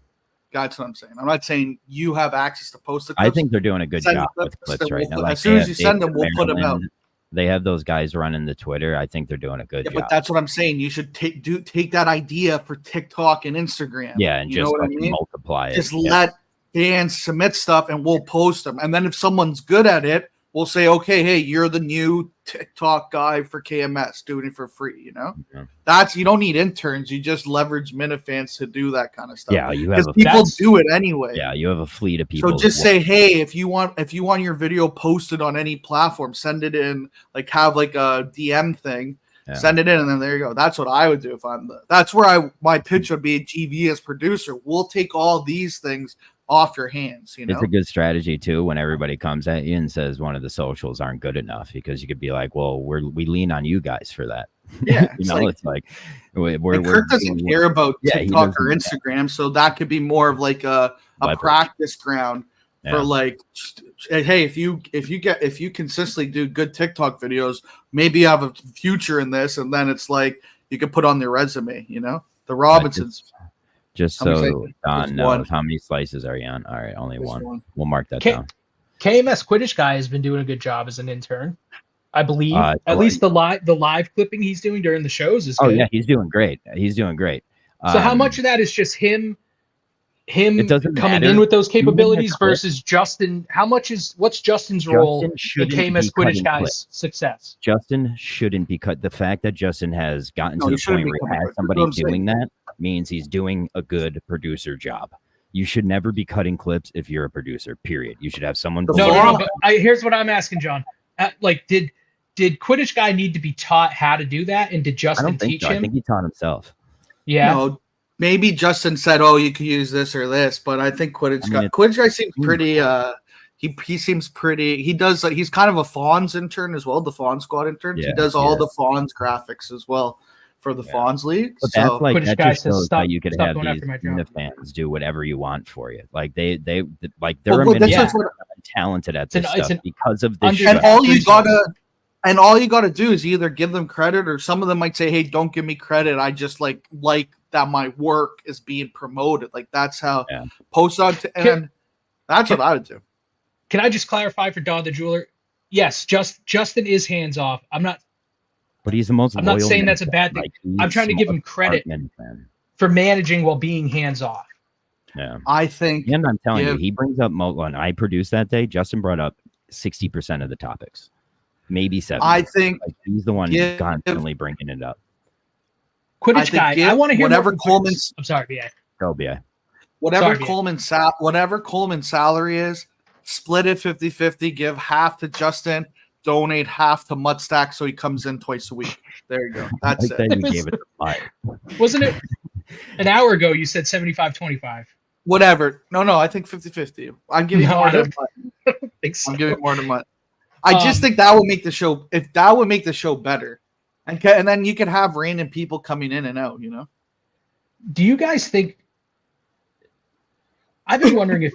That's what I'm saying. I'm not saying you have access to post the clips. I think they're doing a good job with clips right now. As soon as you send them, we'll put them out. They have those guys running the Twitter. I think they're doing a good job. But that's what I'm saying. You should take that idea for TikTok and Instagram. Yeah, and you just know what I mean? multiply it. Just let fans submit stuff, and we'll post them. And then if someone's good at it, we'll say, okay, hey, you're the new TikTok guy for KMS, doing it for free. You know, you don't need interns. You just leverage Minifans to do that kind of stuff. Yeah, because people do it anyway. Yeah, you have a fleet of people. So just say, hey, if you want your video posted on any platform, send it in. Like have like a DM thing. Yeah. Send it in, and then there you go. That's what I would do if that's where my pitch would be. GV as producer, we'll take all these things off your hands. You know, it's a good strategy too when everybody comes at you and says one of the socials aren't good enough, because you could be like, well, we lean on you guys for that. Yeah, it's like Kirk doesn't care about TikTok or Instagram, so that could be more of like a practice ground for like, hey, if you consistently do good TikTok videos, maybe you have a future in this, and then it's like you could put on their resume. You know, the Robinsons. Just so Don knows, how many slices are you on? All right, only one. We'll mark that down. KMS Quidditch guy has been doing a good job as an intern, I believe. At least the live clipping he's doing during the shows is good. Oh yeah, he's doing great. So how much of that is just him coming matter. in with those capabilities versus Justin? What's Justin's role in KMS Quidditch guy's success? Justin shouldn't be cut. The fact that Justin has gotten to the point where he has somebody doing that means he's doing a good producer job. You should never be cutting clips if you're a producer, period. You should have someone. No, but here's what I'm asking, John. Did Quidditch guy need to be taught how to do that, and did Justin teach him? I think he taught himself. Yeah. No, maybe Justin said, "Oh, you can use this or this," but I think Quidditch guy seems pretty. He seems pretty. He does like he's kind of a Fawns intern as well. The Fawns Squad interns. Yeah, he does all the Fawns graphics as well for the Fawns League. But so that just shows how you could have these fans do whatever you want for you. Like they're talented at this stuff because of this. And all you gotta do is either give them credit, or some of them might say, "Hey, don't give me credit. I just like that my work is being promoted." Like that's how post on and that's what I would do. Can I just clarify for Don the Jeweler? Yes, Justin is hands off. But he's the most. I'm not saying that's a bad thing. I'm trying to give him credit for managing while being hands off. Yeah, I think, and I'm telling you, he brings up when I produced that day. Justin brought up 60% of the topics, maybe 70%. I think he's the one constantly bringing it up. Quidditch guy, I want to hear whatever Coleman's. I'm sorry, BA. Go BA. Whatever Coleman's salary is, split it 50-50. Give half to Justin. Donate half to Mudstack so he comes in twice a week. There you go. That's it. You gave it Wasn't it an hour ago you said 75-25? Whatever. No, I think 50-50. I'm giving more to Mud. I'm giving more to Mud. I just think that would make the show better. And then you could have random people coming in and out, you know? Do you guys think I've been wondering if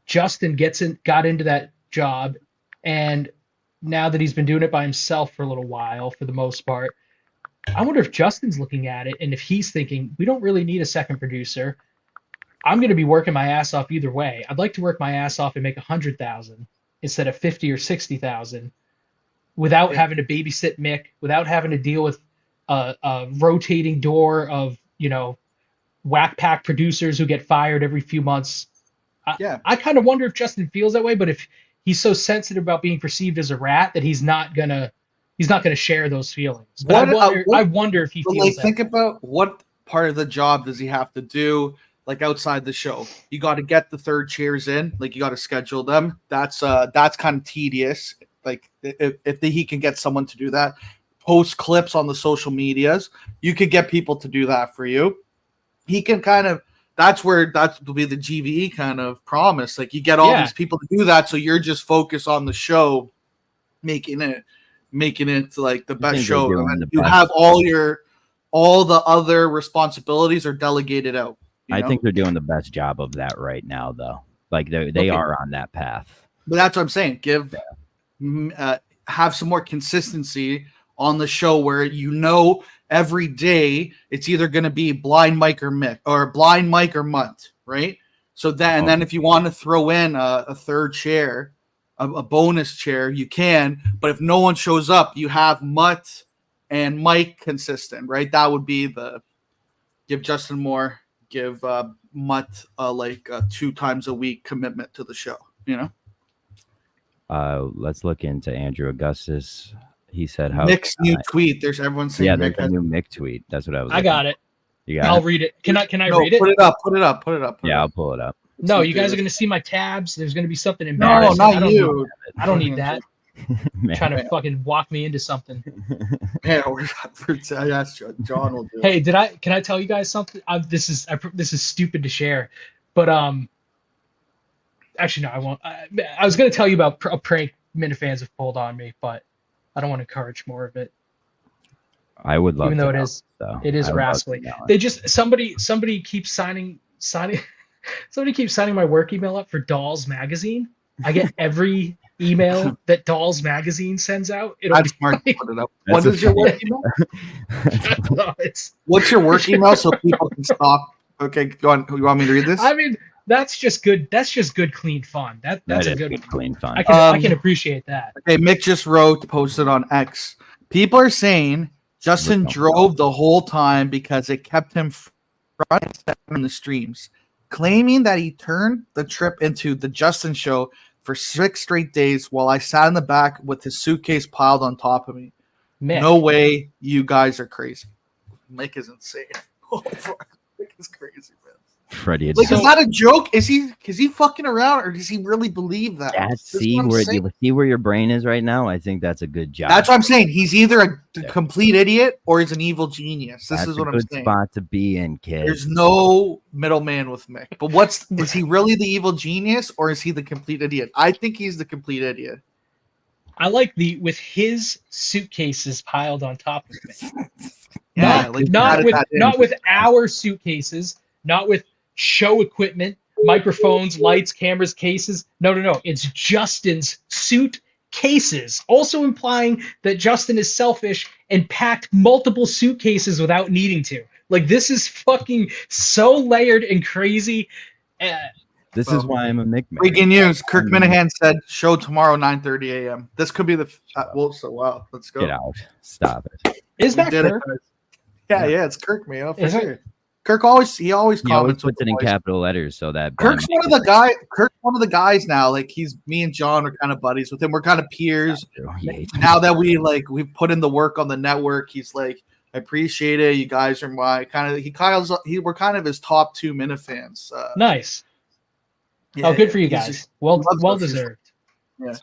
Justin got into that job, and now that he's been doing it by himself for a little while, for the most part, I wonder if Justin's looking at it and if he's thinking, we don't really need a second producer. I'm going to be working my ass off either way. I'd like to work my ass off and make 100,000 instead of 50 or 60,000 without having to babysit Mick, without having to deal with a rotating door of, whack pack producers who get fired every few months. I kind of wonder if Justin feels that way, but if he's so sensitive about being perceived as a rat that he's not gonna share those feelings. But I wonder if he feels that. Think about what part of the job does he have to do, like outside the show. You got to get the third chairs in, like you got to schedule them. That's kind of tedious. Like if he can get someone to do that, post clips on the social medias, you could get people to do that for you. He can that will be the GVE kind of promise. Like you get all these people to do that, so you're just focused on the show, making it like the best show. And you have all the other responsibilities are delegated out. I think they're doing the best job of that right now, though. Like they are on that path. But that's what I'm saying. Have some more consistency on the show where every day it's either going to be blind Mike or Mick, or blind Mike or Munt, right? So then, and then if you want to throw in a third chair, a bonus chair, you can. But if no one shows up, you have Mutt and Mike consistent, right? That would be give Justin more, give Mutt like a 2 times a week commitment to the show, Let's look into Andrew Augustus. He said how Mick's new tweet. There's everyone saying yeah, there's a new Mick tweet. That's what I was. I got it. You got I'll it? read it. Can I read it? Put it up. Yeah, I'll pull it up. No, you guys are going to see my tabs. There's going to be something No, embarrassing. not you. I don't need that. Man. Trying to fucking walk me into something. Yeah, yes, John will do. Hey, can I tell you guys something? This is stupid to share, but actually no, I won't. I was going to tell you about a prank Minifans have pulled on me, but I don't want to encourage more of it. I would love, even though it is rascally. They just somebody keeps signing. Somebody keeps signing my work email up for Dolls Magazine. I get every email that Dolls Magazine sends out. That's smart to put it up. What is your work email? What's your work email so people can stop? Okay, go on. You want me to read this? I mean, that's just good. That's just good, clean fun. That's a good clean fun. I can appreciate that. Okay, Mick just posted on X. People are saying Justin drove the whole time because it kept him front and center in the streams, claiming that he turned the trip into the Justin show for 6 straight days while I sat in the back with his suitcase piled on top of me. Mick. No way, you guys are crazy. Mick is insane. Oh, fuck. Mick is crazy, man. Freddie, is that a joke? Is he fucking around, or does he really believe that? See where your brain is right now. I think that's a good job. That's what I'm saying. He's either a complete idiot or he's an evil genius. This is what I'm saying. Spot to be in, kid. There's no middleman with Mick. But is he really the evil genius or is he the complete idiot? I think he's the complete idiot. I like with his suitcases piled on top of me. Not with our suitcases, not with show equipment, microphones, lights, cameras, cases. No. It's Justin's suitcases, also implying that Justin is selfish and packed multiple suitcases without needing to. Like, this is fucking so layered and crazy. This is why I'm a Mick man. Breaking news. Kirk Minihane said, show tomorrow, 9:30 a.m. This could be the... wow, let's go. Get out. Stop it. Is that Kirk? Yeah, it's Kirk, man. For sure. Kirk always comments. Puts it in capital letters so that Kirk's one of the guys now. Like, me and John are kind of buddies with him. We're kind of peers. Now that we've put in the work on the network, he's like, I appreciate it. You guys are my we're kind of his top 2 Minifans. Nice. Yeah, good for you guys. Well deserved. Yeah.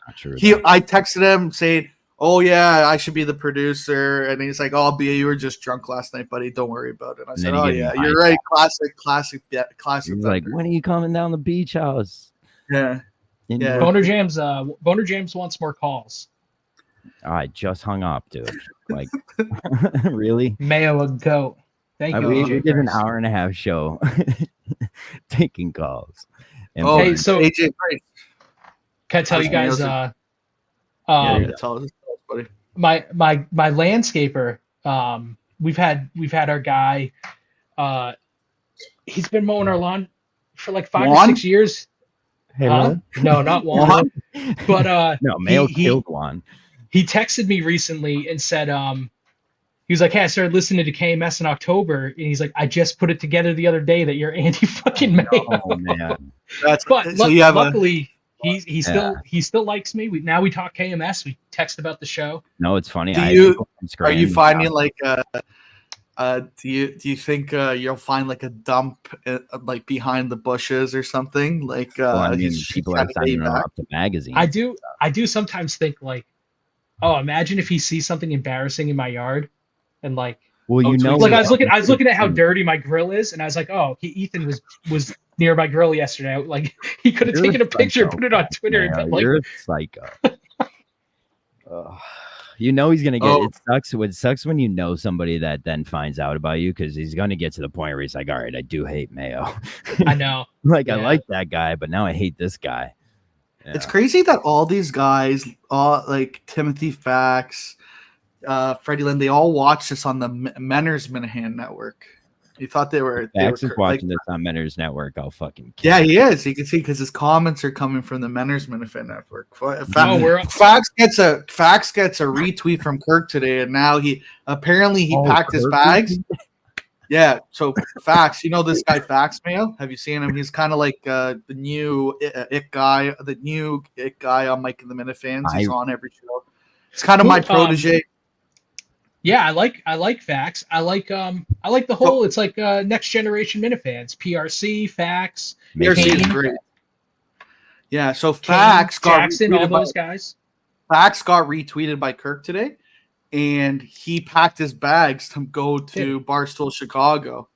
I texted him saying, oh yeah, I should be the producer, and he's like, "Oh, you were just drunk last night, buddy. Don't worry about it." I said, "Oh yeah, you're right. Classic." He's like, when are you coming down the beach house? Yeah. Boner James wants more calls. I just hung up, dude. Like, really? Mayo a goat. Thank you. We did an hour and a half show taking calls. And hey, so AJ, can I tell you guys? Tell us, buddy. My landscaper. We've had our guy. He's been mowing our lawn for like 5 or 6 years. Hey, no, not Juan. But no, Mayo killed Juan. He texted me recently and said, he was like, "Hey, I started listening to KMS in October," and he's like, "I just put it together the other day that you're Andy fucking Mayo." Oh man. Luckily. He still likes me. We talk KMS. We text about the show. No, it's funny. Are you finding like do you think you'll find like a dump like behind the bushes or something? Like people are signing him up to magazines. I do sometimes think like, oh, imagine if he sees something embarrassing in my yard, and like. Well, I was looking at how dirty my grill is, and I was like, "Oh, Ethan was near my grill yesterday. Like, he could have taken a picture and put it on Twitter." Yeah, and like, you're a psycho. He's gonna get. It sucks. It sucks when you know somebody that then finds out about you, because he's gonna get to the point where he's like, "All right, I do hate Mayo." I know. I like that guy, but now I hate this guy. Yeah. It's crazy that all these guys, like Timothy Fax, Freddie Lynn, they all watch this on the Menner's Minihane network. He thought they were. Max is watching this on Menner's Network. I'll fucking. Yeah, he is. You can see because his comments are coming from the Menner's Minifan Network. Fax gets a retweet from Kirk today, and now he packed his bags. Yeah, so Fax, you know this guy Fax Mail? Have you seen him? He's kind of like the new it guy on Mike and the Minifans. He's on every show. It's kind of my protege. Yeah, I like Fax. I like the whole. It's like next generation Minifans. PRC, Fax, PRC is great. Yeah, so Fax got Jackson, all those guys. Fax got retweeted by Kirk today, and he packed his bags to go to Barstool Chicago,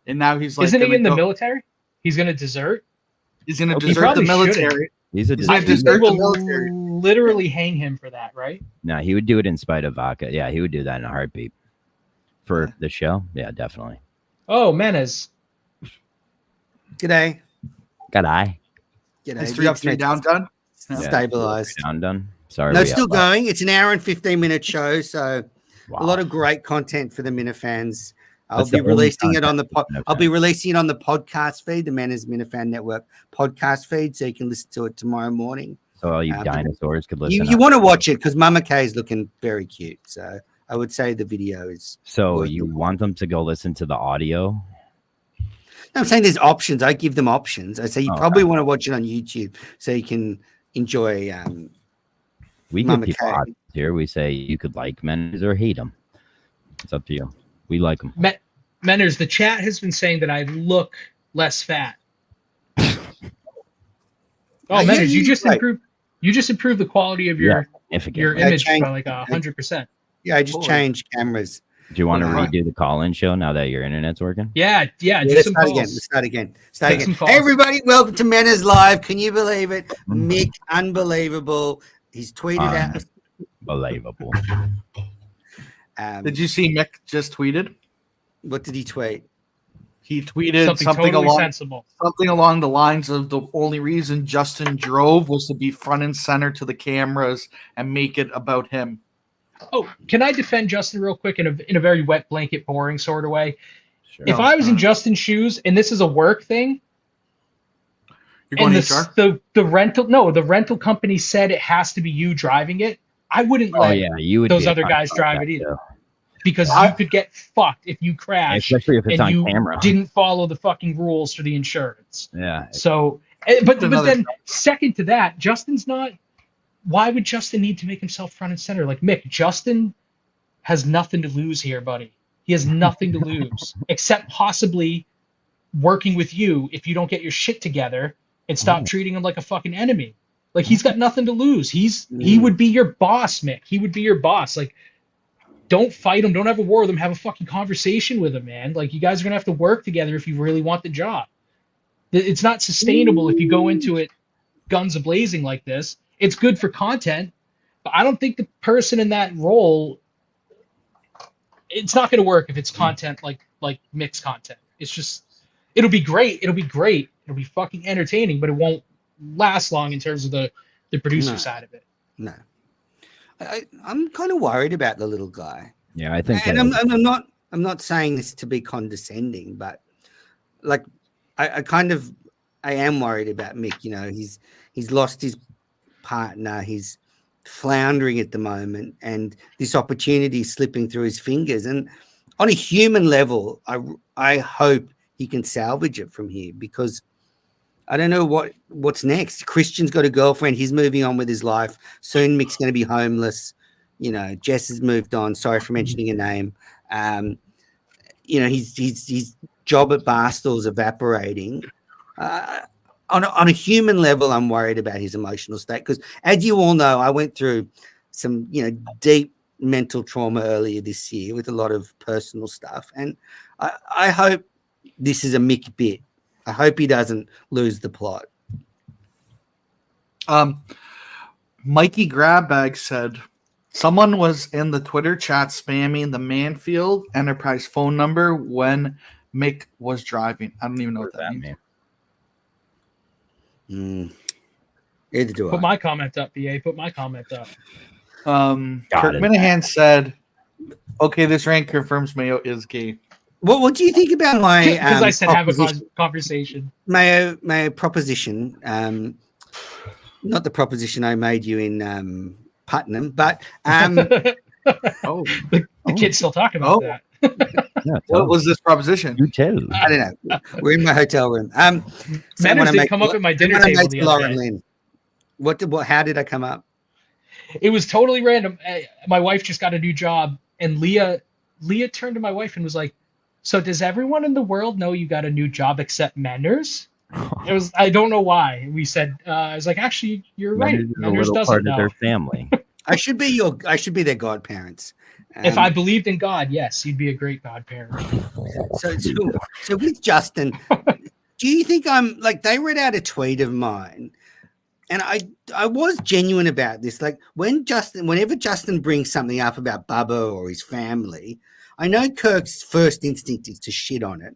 and now he's like, isn't he in the military? He's going to desert. He's going to desert the military. He's a desert. Literally hang him for that, right? No, he would do it in spite of vodka. Yeah, he would do that in a heartbeat for the show. Yeah, definitely. Oh, Menace. G'day. G'day. Is 3 up, 3 down done? Stabilized. Down done. Sorry. No, still going. It's an hour and 15-minute show, so a lot of great content for the Minifans. I'll be releasing it on the podcast feed, the Manners Minifan Network podcast feed, so you can listen to it tomorrow morning. So all you dinosaurs could listen. You want to watch it because Mama K is looking very cute. So I would say the video is. So you want them to go listen to the audio? No, I'm saying there's options. I give them options. I say you probably want to watch it on YouTube so you can enjoy. We give people options here. We say you could like Menners or hate them. It's up to you. We like them. Menners, the chat has been saying that I look less fat. Menners, you just improved. You just improved the quality of your image by like 100%. Yeah, I just changed cameras. Do you want to redo the call-in show now that your internet's working? Yeah. Let's start again. Hey, everybody, welcome to Manners Live. Can you believe it? Mick, unbelievable. He's tweeted out. Unbelievable. Did you see Mick just tweeted? What did he tweet? He tweeted something along the lines of the only reason Justin drove was to be front and center to the cameras and make it about him. Oh, can I defend Justin real quick in a very wet blanket, boring sort of way? Sure. If I was in Justin's shoes and this is a work thing, you're going to HR? The rental company said it has to be you driving it. I wouldn't let those other guys drive it either. Because you could get fucked if you crash, especially if it's on camera. Didn't follow the fucking rules for the insurance. Yeah. So, but then second to that, Justin's not. Why would Justin need to make himself front and center? Like Mick, Justin has nothing to lose here, buddy. He has nothing to lose except possibly working with you if you don't get your shit together and stop treating him like a fucking enemy. Like he's got nothing to lose. He would be your boss, Mick. He would be your boss. Like. Don't fight him. Don't have a war with him. Have a fucking conversation with him, man. Like, you guys are going to have to work together if you really want the job. It's not sustainable if you go into it guns a-blazing like this. It's good for content, but I don't think the person in that role, it's not going to work if it's content like mixed content. It's just, it'll be great. It'll be fucking entertaining, but it won't last long in terms of the producer side of it. No. I'm kind of worried about the little guy. Yeah, I think. And I'm not saying this to be condescending, but like I am worried about Mick. You know, he's lost his partner. He's floundering at the moment, and this opportunity is slipping through his fingers. And on a human level, I hope he can salvage it from here because I don't know what's next. Christian's got a girlfriend. He's moving on with his life. Soon Mick's going to be homeless. You know, Jess has moved on. Sorry for mentioning her name. You know, his job at Barstool's evaporating. On a human level, I'm worried about his emotional state because, as you all know, I went through some, deep mental trauma earlier this year with a lot of personal stuff. And I hope this is a Mick bit. I hope he doesn't lose the plot. Mikey Grabbag said someone was in the Twitter chat spamming the Manfield Enterprise phone number when Mick was driving. I don't even know what that means. Either do I. Put my comment up, BA. Put my comment up. Kirk Minihane said, okay, this rank confirms Mayo is gay. What do you think about my? Because I said have a conversation. My proposition. Not the proposition I made you in Putnam, but the kids still talk about that. Yeah, what was this proposition? You tell. I don't know. We're in my hotel room. Manners did come up at my dinner table the other day. What? How did I come up? It was totally random. My wife just got a new job, and Leah turned to my wife and was like, "So does everyone in the world know you got a new job except Manners?" It was. I don't know why. We said. I was like, actually, you're right. Manners doesn't part know. Of their family. I should be their godparents. If I believed in God, yes, you'd be a great godparent. So with Justin, do you think I'm like, they read out a tweet of mine, and I was genuine about this. Like whenever Justin brings something up about Bubba or his family, I know Kirk's first instinct is to shit on it,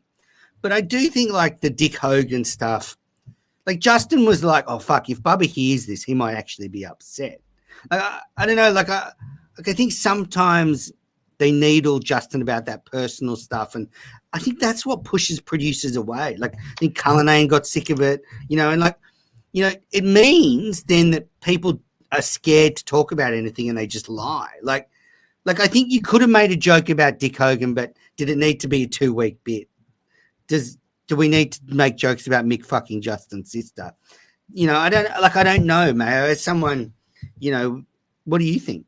but I do think like the Dick Hogan stuff, like Justin was like, oh fuck, if Bubba hears this, he might actually be upset. I don't know, I think sometimes they needle Justin about that personal stuff, and I think that's what pushes producers away. Like I think Cullinane got sick of it, and it means then that people are scared to talk about anything and they just lie. Like I think you could have made a joke about Dick Hogan, but did it need to be a 2-week bit? Do we need to make jokes about Mick fucking Justin's sister? I don't know, Mayo. As someone, what do you think?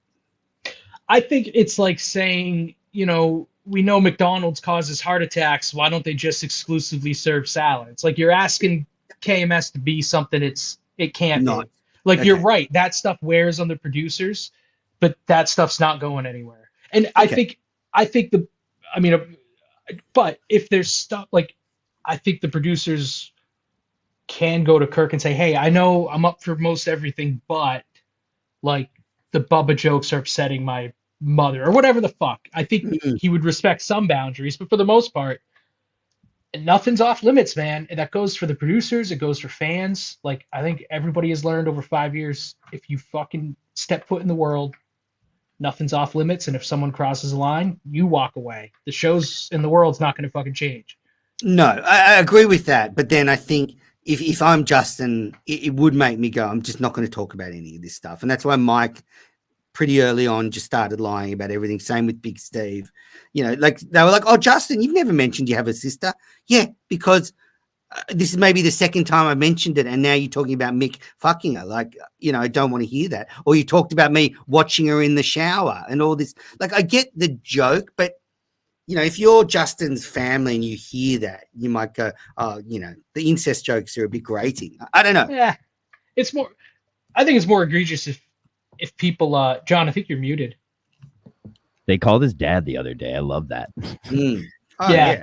I think it's like saying, we know McDonald's causes heart attacks. Why don't they just exclusively serve salads? Like you're asking KMS to be something it can't be. Like you're right. That stuff wears on the producers, but that stuff's not going anywhere. And but if there's stuff like, I think the producers can go to Kirk and say, hey, I know I'm up for most everything, but like the Bubba jokes are upsetting my mother or whatever the fuck. I think he would respect some boundaries, but for the most part, nothing's off limits, man. And that goes for the producers. It goes for fans. Like, I think everybody has learned over 5 years, if you fucking step foot in the world, nothing's off limits. And if someone crosses a line, you walk away. The shows in the world's not going to fucking change. No, I agree with that. But then I think if I'm Justin, it would make me go, I'm just not going to talk about any of this stuff. And that's why Mike pretty early on just started lying about everything. Same with Big Steve. Like they were like, oh, Justin, you've never mentioned you have a sister. Yeah, because this is maybe the second time I mentioned it. And now you're talking about Mick fucking her. Like, I don't want to hear that. Or you talked about me watching her in the shower and all this. Like, I get the joke, but if you're Justin's family and you hear that, you might go, oh, the incest jokes are a bit grating. I don't know. Yeah, I think it's more egregious if people, John, I think you're muted. They called his dad the other day. I love that. Oh, yeah.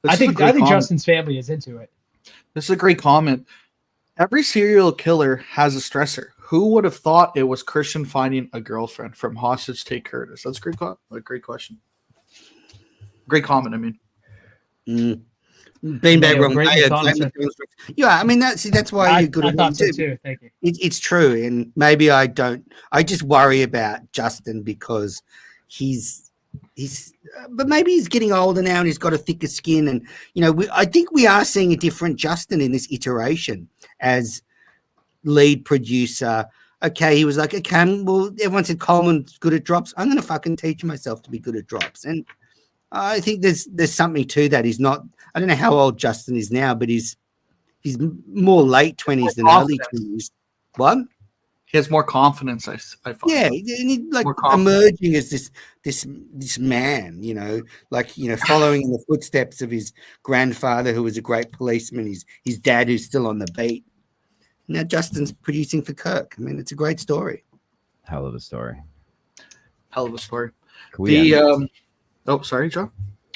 I think Justin's family is into it. This is a great comment. Every serial killer has a stressor. Who would have thought it was Christian finding a girlfriend from Hostage Take Curtis? That's a great question. Great comment, I mean. Beanbag wrong. Yeah, I mean that's why you're good at what you do. Thank you. It's true, and maybe I don't. I just worry about Justin because he's but maybe he's getting older now and he's got a thicker skin, and I think we are seeing a different Justin in this iteration as lead producer. Okay, he was like, okay, well, everyone said Coleman's good at drops. I'm going to fucking teach myself to be good at drops, and I think there's something to that. He's not. I don't know how old Justin is now, but he's more late 20s than early 20s. What? He has more confidence. I find. Yeah, and he's like emerging as this man. Following in the footsteps of his grandfather, who was a great policeman. His dad, who's still on the beat. Now Justin's producing for Kirk. I mean, it's a great story. Hell of a story. Oh, sorry, John.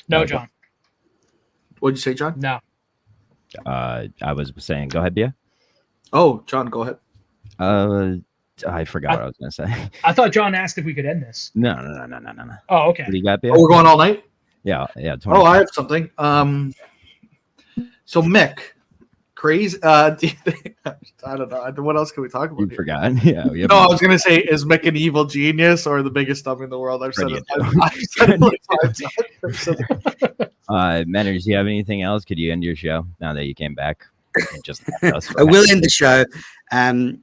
No, John. What'd you say, John? No. I was saying, go ahead, Bia. Oh, John, go ahead. I forgot what I was going to say. I thought John asked if we could end this. No. Oh, okay. What do you got, Bia? Oh, we're going all night? Yeah. Oh, I have something. So Mick, crazy? Do you think, I don't know. What else can we talk about? You forgot? Yeah. No, I was gonna say, is Mick an evil genius or the biggest dummy in the world? I've said it. I've said it like 5 times. Manners, do you have anything else? Could you end your show now that you came back? Just I will end the show.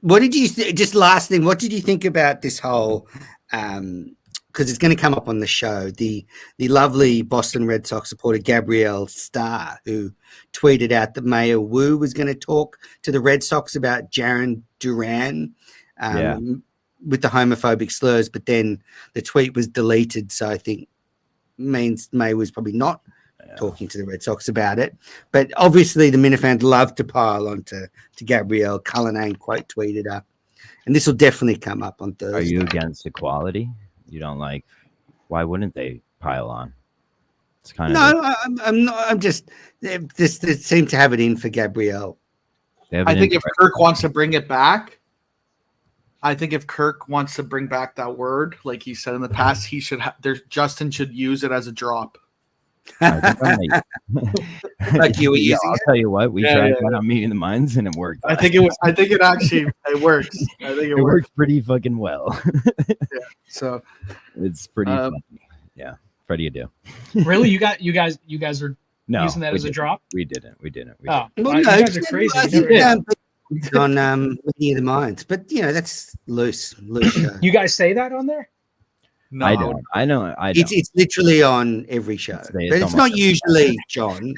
What did you just last thing? What did you think about this whole? Because it's going to come up on the show. The lovely Boston Red Sox supporter Gabrielle Starr, who tweeted out that Mayor Wu was going to talk to the Red Sox about Jaron Duran with the homophobic slurs, but then the tweet was deleted. So I think means May was probably not talking to the Red Sox about it. But obviously the Minifans love to pile on to Gabrielle. Cullinane quote tweeted her. And this will definitely come up on Thursday. Are you against equality? You don't like? Why wouldn't they pile on? It's kind of I'm not. I'm just they seem to have it in for Gabrielle. I think if Kirk wants to bring it back, if Kirk wants to bring back that word, like he said in the past, he should. Justin should use it as a drop. Like you were using. I'll tell you what. We tried that on Meeting the Minds, and it worked. I think it actually works. I think it works pretty fucking well. So it's pretty funny. Yeah. What do you do? Really, you guys are using that as a drop? We didn't. Oh, well, you guys are crazy. On Meeting the Minds, but that's loose. You guys say that on there? No, I don't. It's literally on every show, but it's not usually John.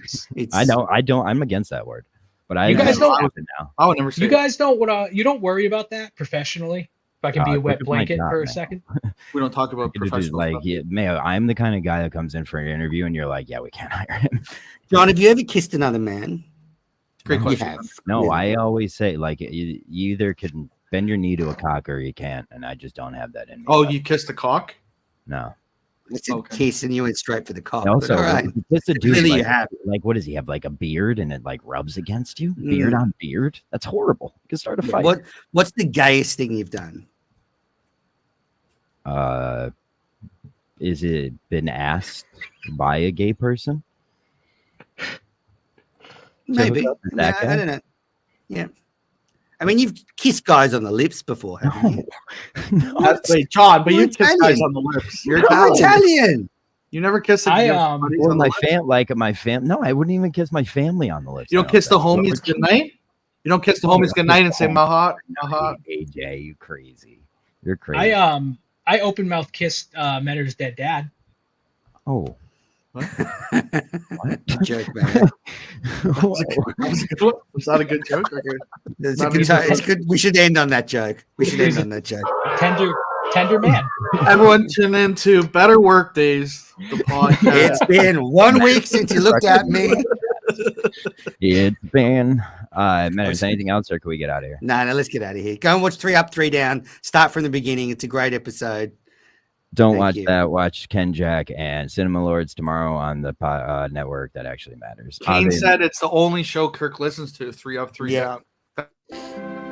I know. I don't. I'm against that word, but you guys don't. I would never say. You guys don't. You don't worry about that professionally. If I can be a wet blanket for a second. We don't talk about professional stuff. Mayo, I'm the kind of guy that comes in for an interview, and you're like, yeah, we can't hire him. John, have you ever kissed another man? Great question. No, I always say you either can bend your knee to a cock or you can't, and I just don't have that in me. Oh, you kissed the cock? No. It's a kiss and you went straight for the cock. Also, all right. It's a dude you have. What does he have? Like a beard and it like rubs against you? Beard on beard? That's horrible. You can start a fight. What's the gayest thing you've done? Is it been asked by a gay person? Maybe. I don't know. Yeah. I mean, you've kissed guys on the lips before, haven't you? No. Wait, John, but you kissed guys on the lips. You're Italian. You never kiss my fam. No, I wouldn't even kiss my family on the lips. You don't kiss the homies goodnight? You don't kiss the homies goodnight and say mahat? AJ, you crazy. You're crazy. I open mouth kissed Menner's dead dad. Oh. What? Joke, man. Was that a good joke? It's good. We should end on that joke. Tender man. Everyone tune into Better Work Days, the podcast. It's been 1 week since you looked at me. It's been Manners, anything else, or can we get out of here? No, let's get out of here. Go and watch 3 Up, 3 Down. Start from the beginning. It's a great episode. Don't watch that. Watch Ken Jack and Cinema Lords tomorrow on the network that actually matters. Kane said it's the only show Kirk listens to. 3 Up, 3 Down. Maria